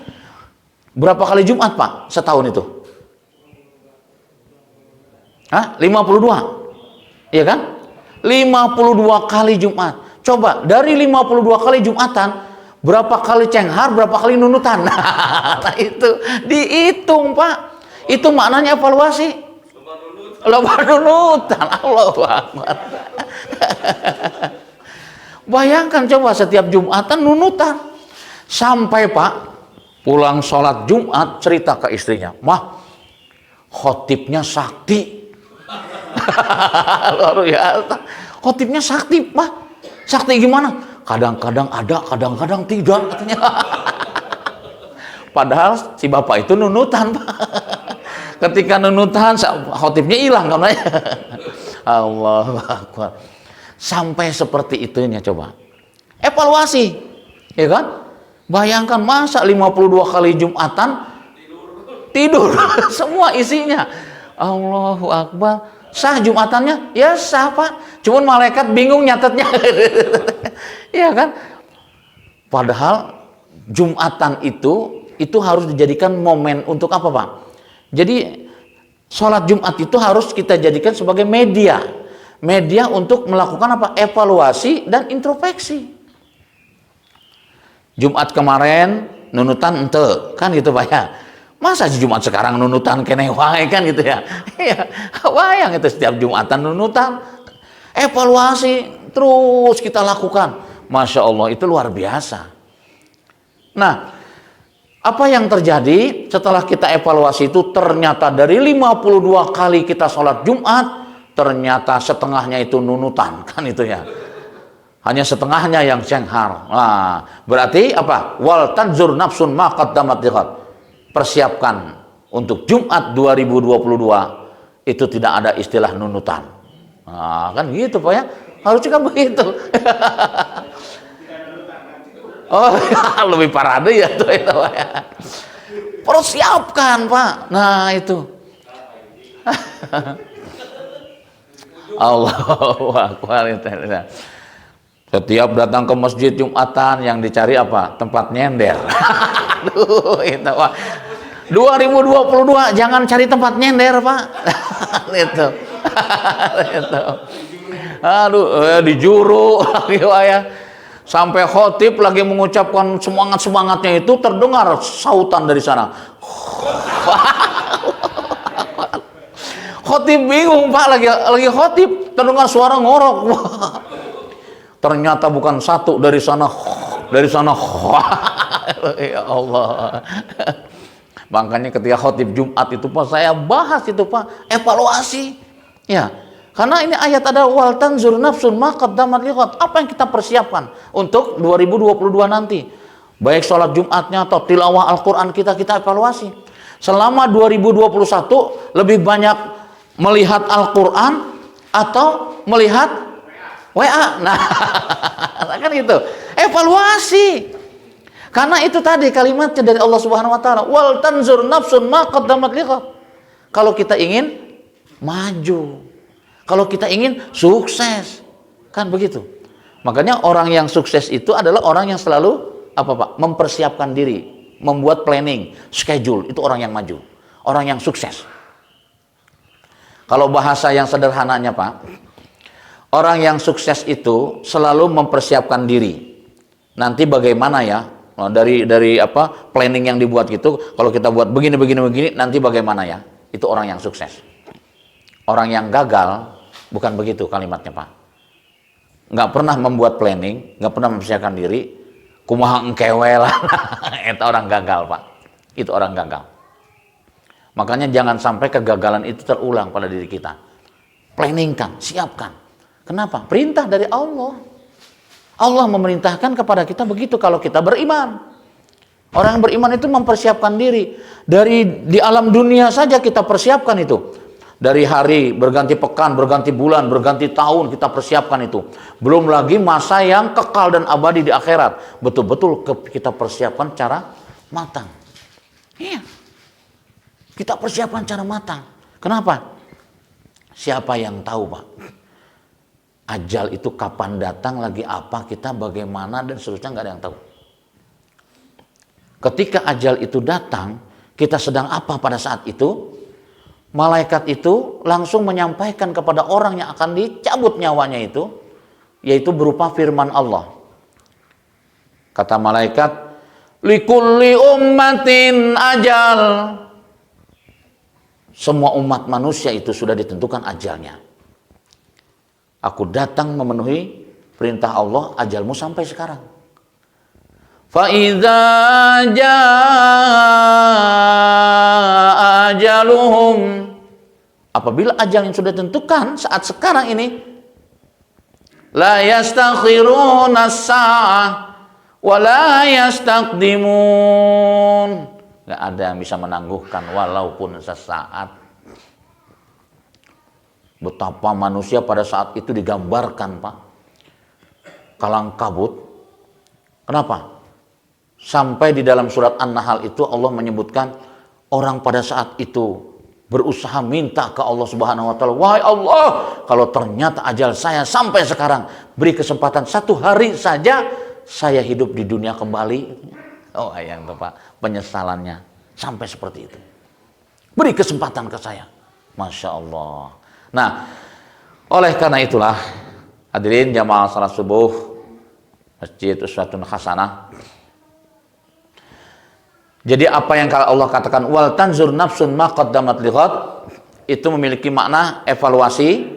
Berapa kali Jumat, Pak, setahun itu? 52. Iya kan? 52 kali Jumat. Coba dari 52 kali Jumatan, berapa kali cenghar, berapa kali nunutan? Nah, itu dihitung, Pak. Itu maknanya evaluasi. Loba nunutan. Allahu Akbar. Bayangkan coba setiap Jumatan nunutan. Sampai Pak pulang sholat Jumat cerita ke istrinya, "Mah, khotibnya sakti." Luar biasa. Khotibnya sakti, Mah. Sakti gimana? Kadang-kadang ada, kadang-kadang tidak katanya. Padahal si bapak itu nunutan, Pak. Ketika nunutan, khotibnya hilang kan? Allahu Akbar. Sampai seperti itunya coba. Evaluasi, ya kan? Bayangkan masa 52 kali Jumatan tidur semua isinya. Allahu Akbar. Sah Jumatannya? Ya sah, Pak. Cuman malaikat bingung nyatetnya. Iya kan? Padahal Jumatan itu harus dijadikan momen untuk apa, Pak? Jadi sholat Jumat itu harus kita jadikan sebagai media untuk melakukan apa? Evaluasi dan introspeksi. Jumat kemarin nunutan ente, kan gitu Pak ya. Masa Jumat sekarang nunutan kene wae kan gitu ya. Iya, wayang itu setiap Jumatan nunutan. Evaluasi terus kita lakukan. Masya Allah, itu luar biasa. Nah, apa yang terjadi setelah kita evaluasi itu, ternyata dari 52 kali kita sholat Jumat, ternyata setengahnya itu nunutan, kan itu ya. Hanya setengahnya yang cenghar. Nah, berarti apa? Wal tanzur nafsun ma qaddamat liqad. Persiapkan untuk Jumat 2022 itu tidak ada istilah nunutan. Nah, kan gitu Pak ya. Harusnya kan begitu. Oh, lebih parade ya tuh itu Pak ya. Persiapkan Pak. Nah, itu. Allahu Akbar. Setiap datang ke masjid Jumatan yang dicari apa? Tempat nyender. Aduh, itu Pak. 2022 jangan cari tempat nyender, Pak. Itu. Itu. Aduh, di juru lagi Pak ya. Sampai khotib lagi mengucapkan semangat-semangatnya itu terdengar sautan dari sana. Khotib bingung Pak, lagi khotib terdengar suara ngorok. Ternyata bukan satu, dari sana. Ya Allah. Makanya ketika khotib Jumat itu Pak, saya bahas itu Pak, evaluasi. Ya, karena ini ayat ada wal tanzur nafsun ma qaddamat liqad. Apa yang kita persiapkan untuk 2022 nanti? Baik sholat Jumatnya atau tilawah Al-Qur'an kita evaluasi. Selama 2021 lebih banyak melihat Al-Qur'an atau melihat WA. Nah, kan itu. Evaluasi. Karena itu tadi kalimatnya dari Allah Subhanahu wa taala, wal tanzur nafsun ma qaddamat liqad. Kalau kita ingin maju, kalau kita ingin sukses, kan begitu. Makanya orang yang sukses itu adalah orang yang selalu apa Pak? Mempersiapkan diri, membuat planning, schedule. Itu orang yang maju, orang yang sukses. Kalau bahasa yang sederhananya Pak, orang yang sukses itu selalu mempersiapkan diri. Nanti bagaimana ya? Dari apa? Planning yang dibuat gitu, kalau kita buat begini, nanti bagaimana ya? Itu orang yang sukses. Orang yang gagal bukan begitu kalimatnya Pak. Nggak pernah membuat planning, nggak pernah mempersiapkan diri, kumaha engkewe lah. Itu orang gagal Pak. Itu orang gagal. Makanya jangan sampai kegagalan itu terulang pada diri kita. Planningkan, siapkan. Kenapa? Perintah dari Allah. Allah memerintahkan kepada kita begitu kalau kita beriman. Orang yang beriman itu mempersiapkan diri. Di alam dunia saja kita persiapkan itu. Dari hari berganti pekan, berganti bulan, berganti tahun kita persiapkan itu. Belum lagi masa yang kekal dan abadi di akhirat. Betul-betul kita persiapkan cara matang. Iya. Kita persiapkan cara matang. Kenapa? Siapa yang tahu Pak? Ajal itu kapan datang, lagi apa, kita bagaimana, dan seterusnya nggak ada yang tahu. Ketika ajal itu datang, kita sedang apa pada saat itu? Malaikat itu langsung menyampaikan kepada orang yang akan dicabut nyawanya itu, yaitu berupa firman Allah. Kata malaikat, likulli ummatin ajal. Semua umat manusia itu sudah ditentukan ajalnya. Aku datang memenuhi perintah Allah, ajalmu sampai sekarang. Fa idza jaa ajaluhum, apabila ajal yang sudah tentukan saat sekarang ini, la yastakhiruna as-sa'ah wa la yastaqdimun. Enggak ada yang bisa menangguhkan walaupun sesaat. Betapa manusia pada saat itu digambarkan, Pak, kalang kabut. Kenapa? Sampai di dalam surat An-Nahl itu Allah menyebutkan orang pada saat itu berusaha minta ke Allah Subhanahu wa taala, "Wahai Allah, kalau ternyata ajal saya sampai sekarang, beri kesempatan 1 hari saja saya hidup di dunia kembali." Oh, yang itu, Pak, penyesalannya sampai seperti itu. Beri kesempatan ke saya. Masya Allah. Nah, oleh karena itulah, hadirin jamaah salat subuh Masjid Uswatun Hasanah. Jadi apa yang Allah katakan wal tanzur nafsun ma qaddamat lighad, itu memiliki makna evaluasi,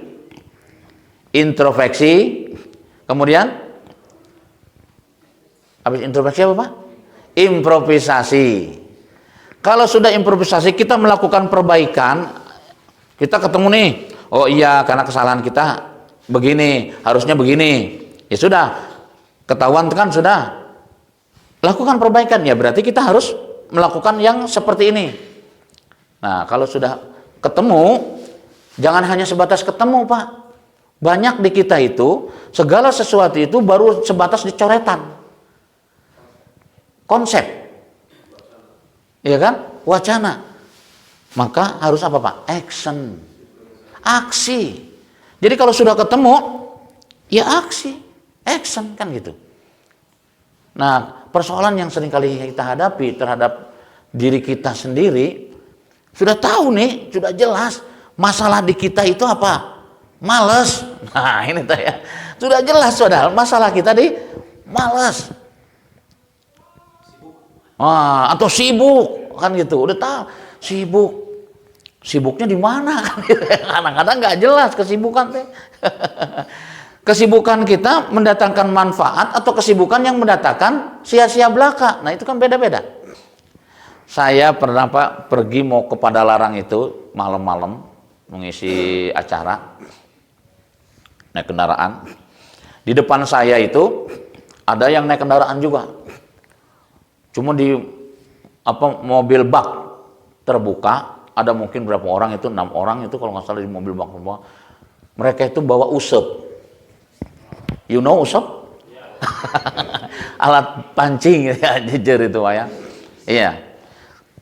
introspeksi, kemudian habis introspeksi apa, Pak? Improvisasi. Kalau sudah improvisasi, kita melakukan perbaikan, kita ketemu nih, oh iya karena kesalahan kita begini, harusnya begini. Ya sudah, ketahuan kan sudah. Lakukan perbaikan, ya berarti kita harus melakukan yang seperti ini. Nah, kalau sudah ketemu, jangan hanya sebatas ketemu, Pak. Banyak di kita itu, segala sesuatu itu baru sebatas dicoretan. Konsep. Iya kan? Wacana. Maka harus apa, Pak? Action. Aksi. Jadi kalau sudah ketemu, ya aksi. Action, kan gitu. Nah, persoalan yang seringkali kita hadapi terhadap diri kita sendiri, sudah tahu nih, sudah jelas masalah di kita itu apa? Males. Nah, ini ya. Sudah jelas padahal masalah kita di males. Atau sibuk, kan gitu. Udah tahu, sibuk. Sibuknya di mana kan? Kadang-kadang nggak jelas kesibukan teh. Kesibukan kita mendatangkan manfaat atau kesibukan yang mendatangkan sia-sia belaka. Nah, itu kan beda-beda. Saya pernah, Pak, pergi mau ke Padalarang itu malam-malam mengisi acara naik kendaraan. Di depan saya itu ada yang naik kendaraan juga. Cuma di mobil bak terbuka, ada mungkin berapa orang itu, 6 orang itu kalau nggak salah di mobil bak terbuka. Mereka itu bawa usep. You know usep? Alat pancing ya, jejer itu, Pak, ya. Iya.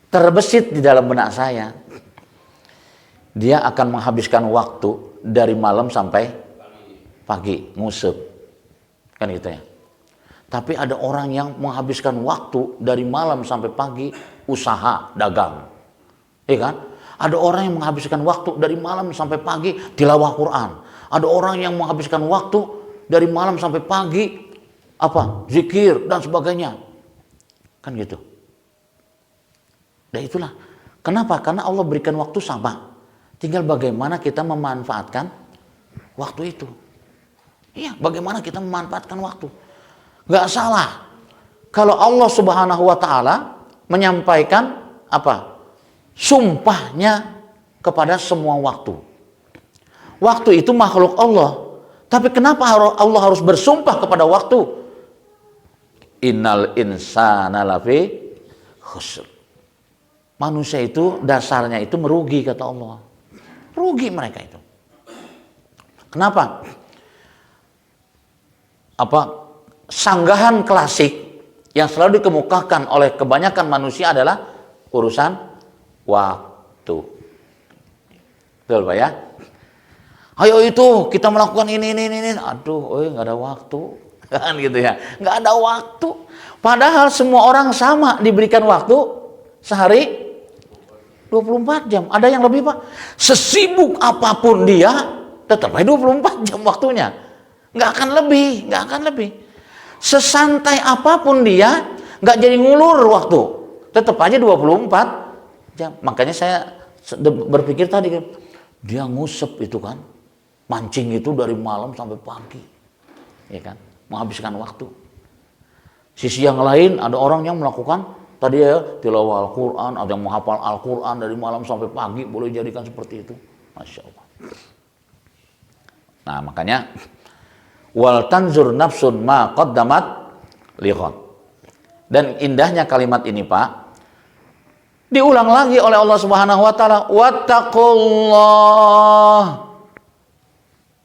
Terbesit di dalam benak saya. Dia akan menghabiskan waktu dari malam sampai pagi ngusep. Kan gitu ya. Tapi ada orang yang menghabiskan waktu dari malam sampai pagi usaha dagang. Iya kan? Ada orang yang menghabiskan waktu dari malam sampai pagi tilawah Quran. Ada orang yang menghabiskan waktu dari malam sampai pagi zikir dan sebagainya, kan gitu. Dan itulah kenapa, karena Allah berikan waktu sama, tinggal bagaimana kita memanfaatkan waktu itu. Iya, bagaimana kita memanfaatkan waktu. Gak salah kalau Allah Subhanahu wa taala menyampaikan sumpahnya kepada semua waktu. Waktu itu makhluk Allah. Tapi kenapa Allah harus bersumpah kepada waktu? Innal insana lafi khusr. Manusia itu dasarnya itu merugi, kata Allah. Rugi mereka itu. Kenapa? Sanggahan klasik yang selalu dikemukakan oleh kebanyakan manusia adalah urusan waktu. Betul, Pak, ya? Ayo itu kita melakukan ini. Aduh, nggak ada waktu, kan gitu ya? Nggak ada waktu. Padahal semua orang sama diberikan waktu sehari 24 jam. Ada yang lebih, Pak. Sesibuk apapun dia, tetap aja 24 jam waktunya. Nggak akan lebih. Sesantai apapun dia, nggak jadi ngulur waktu. Tetap aja 24 jam. Makanya saya berpikir tadi, dia ngusep itu kan. Mancing itu dari malam sampai pagi, ya kan, menghabiskan waktu. Sisi yang lain ada orang yang melakukan tadi ya tilawah Al-Quran, ada yang menghafal Al-Quran dari malam sampai pagi, boleh jadikan seperti itu, masya Allah. Nah makanya wal tanzur nafsun ma qaddamat lighad. Dan indahnya kalimat ini Pak, diulang lagi oleh Allah Subhanahu wa taala, wattaqullah.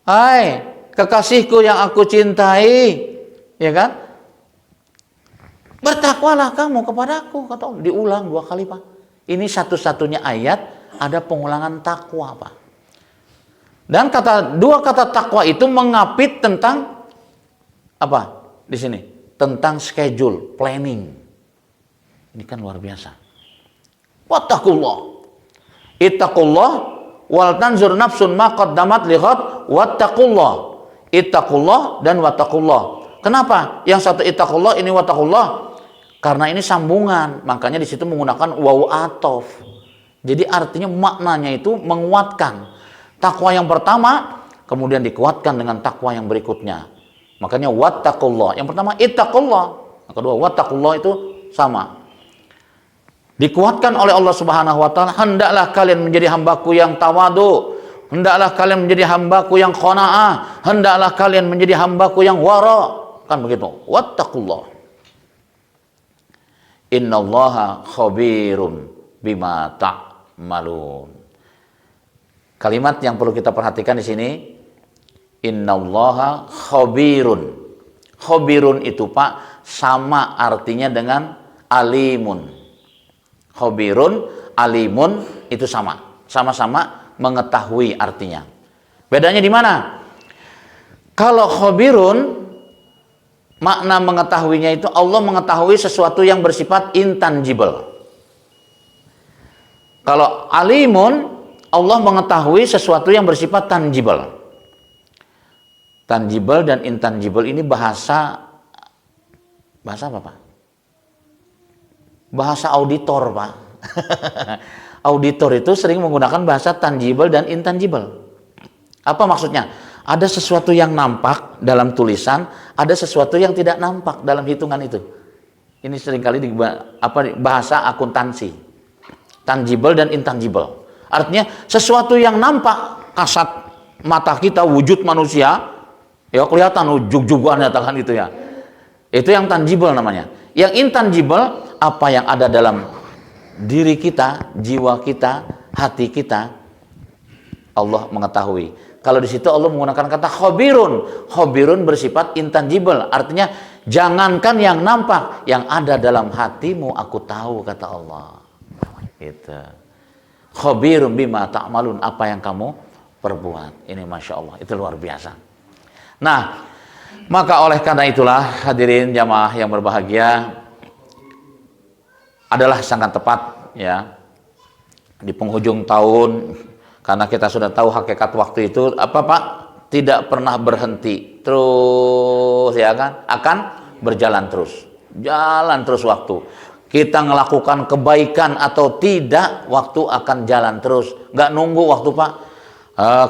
Hai kekasihku yang aku cintai, ya kan? Bertakwalah kamu kepadaku, kata Allah. Diulang 2 kali Pak. Ini satu-satunya ayat ada pengulangan takwa Pak. Dan dua kata takwa itu mengapit tentang apa? Di sini tentang schedule, planning. Ini kan luar biasa. Wattaqullah. Ittaqullah wal tanzur nafsun ma qaddamat lighad wattaqullah. Ittaqullah dan wattaqullah. Kenapa? Yang satu ittaqullah, ini wattaqullah. Karena ini sambungan, makanya di situ menggunakan waw atof. Jadi artinya maknanya itu menguatkan. Takwa yang pertama kemudian dikuatkan dengan takwa yang berikutnya. Makanya wattaqullah. Yang pertama ittaqullah. Yang kedua wattaqullah itu sama. Dikuatkan oleh Allah Subhanahu wa taala, hendaklah kalian menjadi hambaku yang tawadu, hendaklah kalian menjadi hambaku yang qanaah, hendaklah kalian menjadi hambaku yang wara. Kan begitu. Wattaqullah. Innallaha khabirun bima ta'malun. Kalimat yang perlu kita perhatikan di sini, innallaha khabirun. Khabirun itu Pak sama artinya dengan alimun. Khabirun, alimun itu sama. Sama-sama mengetahui artinya. Bedanya di mana? Kalau khabirun, makna mengetahuinya itu Allah mengetahui sesuatu yang bersifat intangible. Kalau alimun, Allah mengetahui sesuatu yang bersifat tangible. Tangible dan intangible ini bahasa apa Pak? Bahasa auditor Pak. Auditor itu sering menggunakan bahasa tangible dan intangible. Apa maksudnya? Ada sesuatu yang nampak dalam tulisan, ada sesuatu yang tidak nampak dalam hitungan itu. Ini seringkali bahasa akuntansi. Tangible dan intangible. Artinya sesuatu yang nampak kasat mata kita, wujud manusia, ya kelihatan ujug-jugan katakan itu ya. Itu yang tangible namanya. Yang intangible apa yang ada dalam diri kita, jiwa kita, hati kita, Allah mengetahui. Kalau di situ Allah menggunakan kata khabirun. Khabirun bersifat intangible. Artinya jangankan yang nampak, yang ada dalam hatimu aku tahu, kata Allah. Gitu. Khabirun bima ta'malun, apa yang kamu perbuat. Ini Masya Allah, itu luar biasa. Nah, maka oleh karena itulah hadirin jamaah yang berbahagia, adalah sangat tepat ya di penghujung tahun, karena kita sudah tahu hakikat waktu itu apa Pak? Tidak pernah berhenti, terus ya kan, akan berjalan terus, jalan terus waktu. Kita melakukan kebaikan atau tidak, waktu akan jalan terus, nggak nunggu waktu Pak.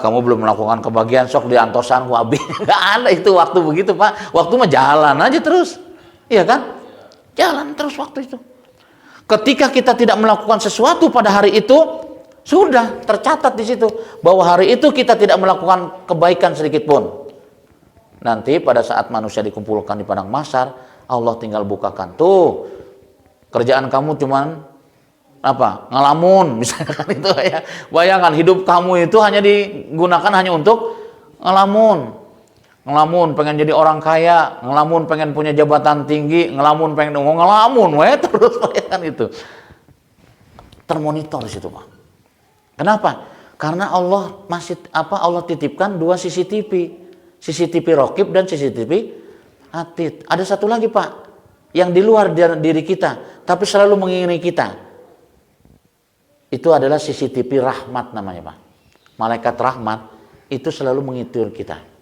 Kamu belum melakukan kebahagiaan, sok di antosan wabi. Nggak ada itu waktu begitu Pak. Waktu mah jalan aja terus, iya kan? Jalan terus waktu itu. Ketika kita tidak melakukan sesuatu pada hari itu, sudah tercatat di situ bahwa hari itu kita tidak melakukan kebaikan sedikit pun. Nanti pada saat manusia dikumpulkan di padang mahsyar, Allah tinggal bukakan tuh, kerjaan kamu cuman apa? Ngelamun, misalkan itu ya. Bayangkan hidup kamu itu hanya digunakan hanya untuk ngelamun. Ngelamun pengen jadi orang kaya, ngelamun pengen punya jabatan tinggi, ngelamun pengen ngelamun, terus bayangkan itu. Termonitor di situ Pak. Kenapa? Karena Allah Allah titipkan 2 CCTV. CCTV Raqib dan CCTV Atid. Ada satu lagi Pak, yang di luar diri kita, tapi selalu mengiringi kita. Itu adalah CCTV rahmat namanya Pak. Malaikat rahmat itu selalu mengitur kita.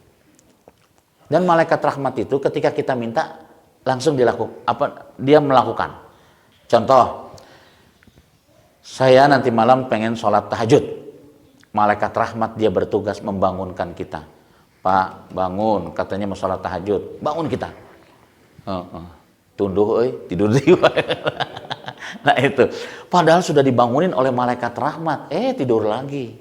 Dan malaikat rahmat itu ketika kita minta langsung dia melakukan. Contoh, saya nanti malam pengen sholat tahajud. Malaikat rahmat dia bertugas membangunkan kita. Pak, bangun, katanya mau sholat tahajud, bangun kita. Tunduh, tidur jiwa. Nah itu, padahal sudah dibangunin oleh malaikat rahmat, tidur lagi.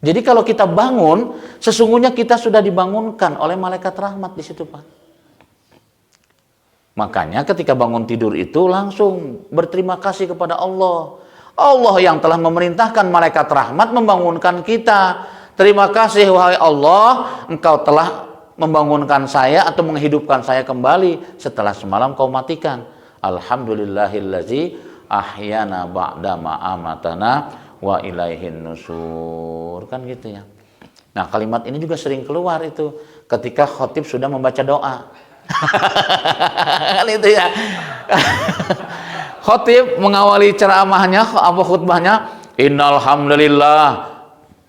Jadi kalau kita bangun, sesungguhnya kita sudah dibangunkan oleh malaikat rahmat di situ, Pak. Makanya ketika bangun tidur itu langsung berterima kasih kepada Allah. Allah yang telah memerintahkan malaikat rahmat membangunkan kita. Terima kasih wahai Allah, Engkau telah membangunkan saya atau menghidupkan saya kembali setelah semalam kau matikan. Alhamdulillahillazi ahyana ba'dama amatana wa ilaihin nusur. Kan gitu ya. Nah kalimat ini juga sering keluar itu ketika khotib sudah membaca doa. Kan itu ya. Khotib mengawali ceramahnya, apa khutbahnya, innal hamdalillah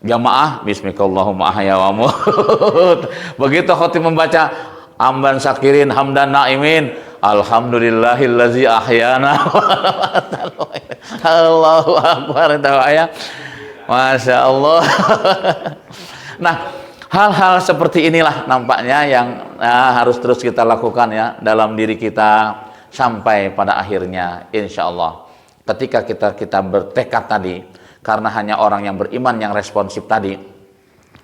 jamaah bismikallahumma ahya wa amut. Begitu khotib membaca amban syakirin hamdan naimin alhamdulillahillazi ahyana. Allahu akbar itu ya. Masya Allah. Nah, hal-hal seperti inilah nampaknya yang harus terus kita lakukan ya dalam diri kita sampai pada akhirnya insya Allah ketika kita bertekad tadi, karena hanya orang yang beriman yang responsif tadi,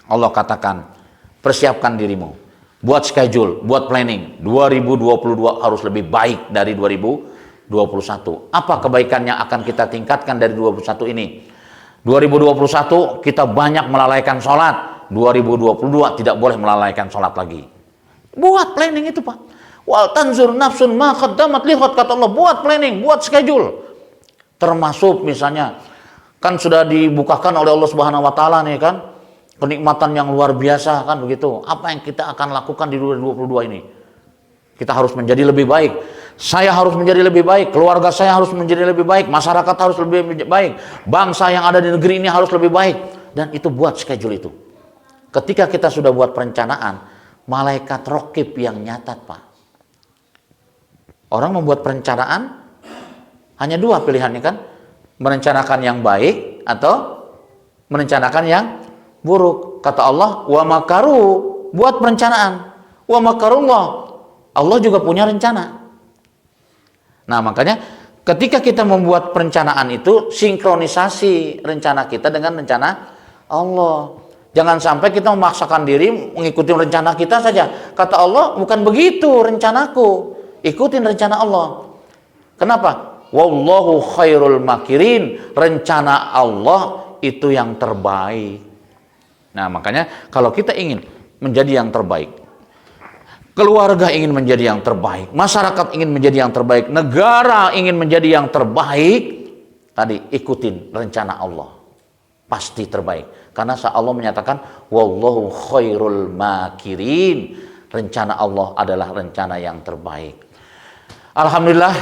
Allah katakan persiapkan dirimu, buat schedule, buat planning 2022 harus lebih baik dari 2021. Apa kebaikan yang akan kita tingkatkan dari 2021 ini? 2021 kita banyak melalaikan sholat, 2022 tidak boleh melalaikan sholat lagi. Buat planning itu Pak. Wal tanzur nafsun ma qaddamat lihat, kata Allah, buat planning, buat schedule. Termasuk misalnya kan sudah dibukakan oleh Allah Subhanahu wa taala nih kan, kenikmatan yang luar biasa kan begitu. Apa yang kita akan lakukan di 2022 ini? Kita harus menjadi lebih baik. Saya harus menjadi lebih baik, keluarga saya harus menjadi lebih baik, masyarakat harus lebih baik, bangsa yang ada di negeri ini harus lebih baik. Dan itu buat schedule itu. Ketika kita sudah buat perencanaan, malaikat raqib yang nyatat Pak. Orang membuat perencanaan hanya dua pilihannya kan, merencanakan yang baik atau merencanakan yang buruk. Kata Allah, wa makaru, buat perencanaan, wa makarullah, Allah juga punya rencana. Nah makanya ketika kita membuat perencanaan itu, sinkronisasi rencana kita dengan rencana Allah. Jangan sampai kita memaksakan diri mengikuti rencana kita saja. Kata Allah, bukan begitu rencanaku, ikutin rencana Allah. Kenapa? Wallahu khairul makirin, rencana Allah itu yang terbaik. Nah makanya kalau kita ingin menjadi yang terbaik, keluarga ingin menjadi yang terbaik, masyarakat ingin menjadi yang terbaik, negara ingin menjadi yang terbaik, tadi ikutin rencana Allah, pasti terbaik. Karena Allah menyatakan wallahu khairul makirin, rencana Allah adalah rencana yang terbaik. Alhamdulillah,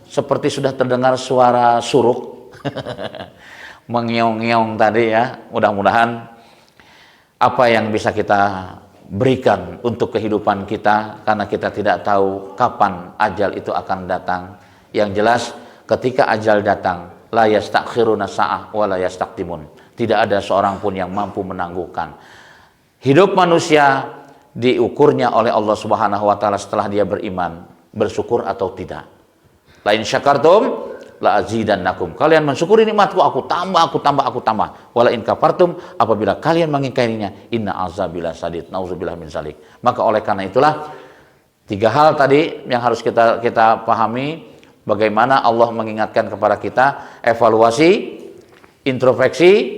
seperti sudah terdengar suara suruk mengeong-ngeong tadi ya. Mudah-mudahan apa yang bisa kita berikan untuk kehidupan kita, karena kita tidak tahu kapan ajal itu akan datang. Yang jelas ketika ajal datang, la yastakhiruna sa'ah wa la yastaqdimun. Tidak ada seorang pun yang mampu menangguhkan. Hidup manusia diukurnya oleh Allah Subhanahu wa taala setelah dia beriman, bersyukur atau tidak. La in syakartum la azidannakum. Kalian mensyukuri nikmatku, aku tambah. Wala in kafartum, apabila kalian mengingkarinya, inna azabil sadid. Nauzubillah min zalik. Maka oleh karena itulah tiga hal tadi yang harus kita pahami, bagaimana Allah mengingatkan kepada kita evaluasi, introspeksi,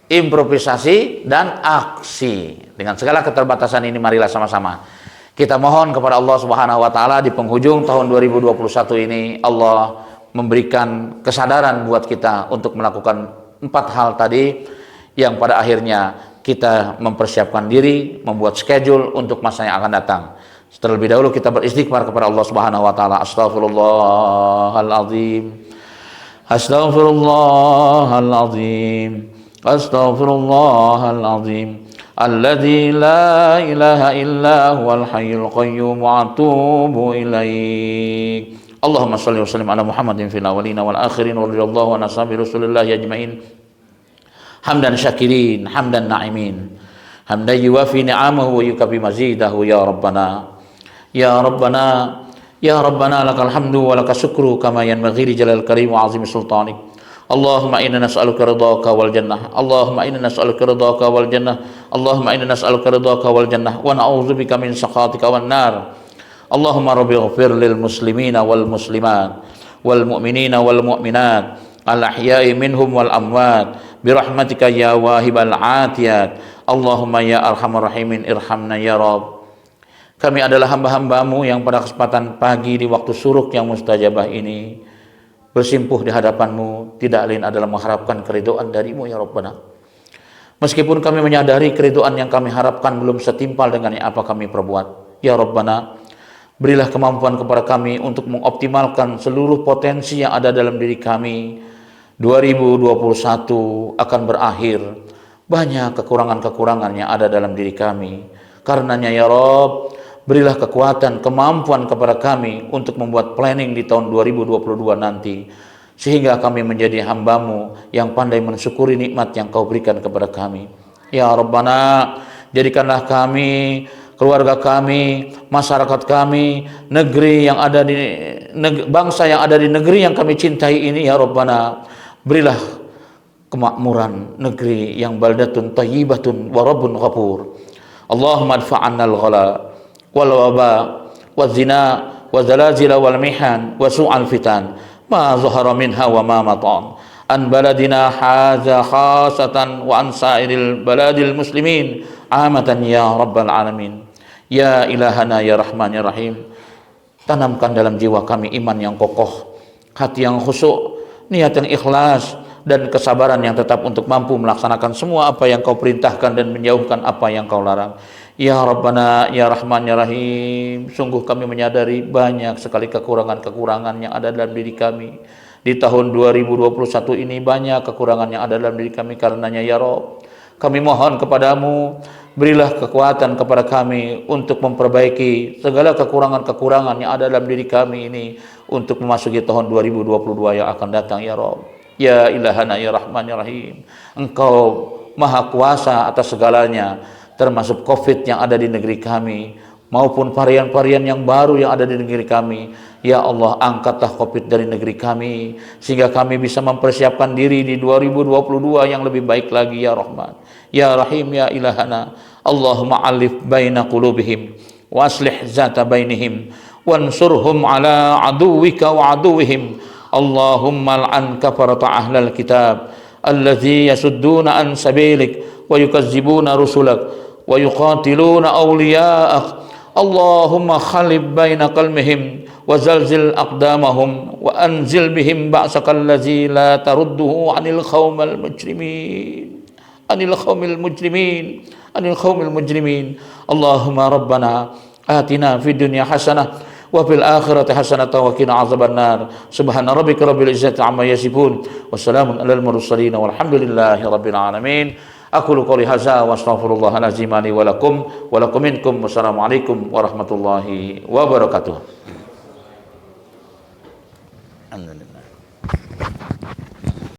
improvisasi, dan aksi. Dengan segala keterbatasan ini, marilah sama-sama kita mohon kepada Allah Subhanahu wa taala di penghujung tahun 2021 ini, Allah memberikan kesadaran buat kita untuk melakukan 4 hal tadi, yang pada akhirnya kita mempersiapkan diri, membuat schedule untuk masa yang akan datang. Terlebih dahulu kita beristighfar kepada Allah Subhanahu wa taala. Astaghfirullahalazim. Astaghfirullahalazim. Astaghfirullahalazim. Alladzi la ilaha illa huwal hayyul qayyum wa atubu ilaih. Allahumma shalli wa sallim ala Muhammadin fil awwalin wal akhirin wa radhiyallahu an ashabi Rasulillah ajmain. hamdan syakirin, hamdan na'imin, hamdan yuwafi ni'amahu wa yukafi mazidahu ya Rabbana. Ya Rabbana, ya Rabbana lakal hamdu wa lakal syukru kama yanbaghi li jalal karim wa azimi sultanik. Allahumma inna nas'aluka ridhaka wal jannah. Allahumma inna nas'aluka ridhaka wal jannah. Allahumma inna nas'aluka ridhaka wal jannah wa na'udzubika min sakhatika wan nar. Allahumma rabbi ighfir lil muslimina wal muslimat wal mu'minina wal mu'minat al ahya'i minhum wal amwat bi rahmatika ya wahibal atiyat. Allahumma ya arhamar rahimin irhamna ya Rabb. Kami adalah hamba-hambamu yang pada kesempatan pagi di waktu suruk yang mustajabah ini bersimpuh di hadapanmu, tidak lain adalah mengharapkan keridhaan darimu ya Rabbana. Meskipun kami menyadari keridhaan yang kami harapkan belum setimpal dengan yang apa kami perbuat, ya Rabbana, berilah kemampuan kepada kami untuk mengoptimalkan seluruh potensi yang ada dalam diri kami. 2021 akan berakhir, banyak kekurangan-kekurangan yang ada dalam diri kami. Karenanya ya Rabb, berilah kekuatan, kemampuan kepada kami untuk membuat planning di tahun 2022 nanti, sehingga kami menjadi hambamu yang pandai mensyukuri nikmat yang kau berikan kepada kami. Ya Rabbana, jadikanlah kami, keluarga kami, masyarakat kami, negeri yang ada di bangsa yang ada di negeri yang kami cintai ini ya Rabbana, berilah kemakmuran negeri yang baldatun thayyibatun wa rabbun ghafur. Allahumma adfa'anna al-ghala wal waba wal zina wa zalazila wal mihan wa su'al fitan ma zahara minha wa ma matan an baladina hadza khasatan wa an sa'iril baladil muslimin amatan ya rabbal alamin. Ya ilahana ya rahman ya rahim, tanamkan dalam jiwa kami iman yang kokoh, hati yang khusyuk, niat yang ikhlas, dan kesabaran yang tetap untuk mampu melaksanakan semua apa yang kau perintahkan dan menjauhkan apa yang kau larang. Ya Rabbana, ya Rahman, ya Rahim, sungguh kami menyadari banyak sekali kekurangan-kekurangan yang ada dalam diri kami. Di tahun 2021 ini banyak kekurangan yang ada dalam diri kami. Karenanya ya Rabb, kami mohon kepadamu, berilah kekuatan kepada kami untuk memperbaiki segala kekurangan-kekurangan yang ada dalam diri kami ini untuk memasuki tahun 2022 yang akan datang ya Rabb. Ya ilahana ya Rahman ya Rahim, Engkau maha kuasa atas segalanya, termasuk COVID yang ada di negeri kami maupun varian-varian yang baru yang ada di negeri kami. Ya Allah, angkatlah COVID dari negeri kami sehingga kami bisa mempersiapkan diri di 2022 yang lebih baik lagi ya Rahman ya Rahim ya ilahana. Allahumma alif baina qulubihim wa aslih zata bainihim wansurhum ala aduwika wa aduwihim. Allahumma al'an kafarata ahlal kitab allazi yasudduna an sabilik wa yukazzibuna rusulak wa yuqatiluna awliya'ak. Allahumma khalib baina qalmihim wa zalzil aqdamahum wa anzil bihim ba'sakal ladzi la tarudduhu 'anil qaumil mujrimin anil qaumil mujrimin. Allahumma rabbana atina fid dunya hasanah wa fil akhirati hasanatan wa qina azabannar. Subhana rabbika rabbil izzati amma yasifun wa salamun alal mursalin walhamdulillahi rabbil alamin. Aqulu qouli hadza wa astaghfirullahal azim li wa lakum minkum. Wassalamu alaikum warahmatullahi wabarakatuh.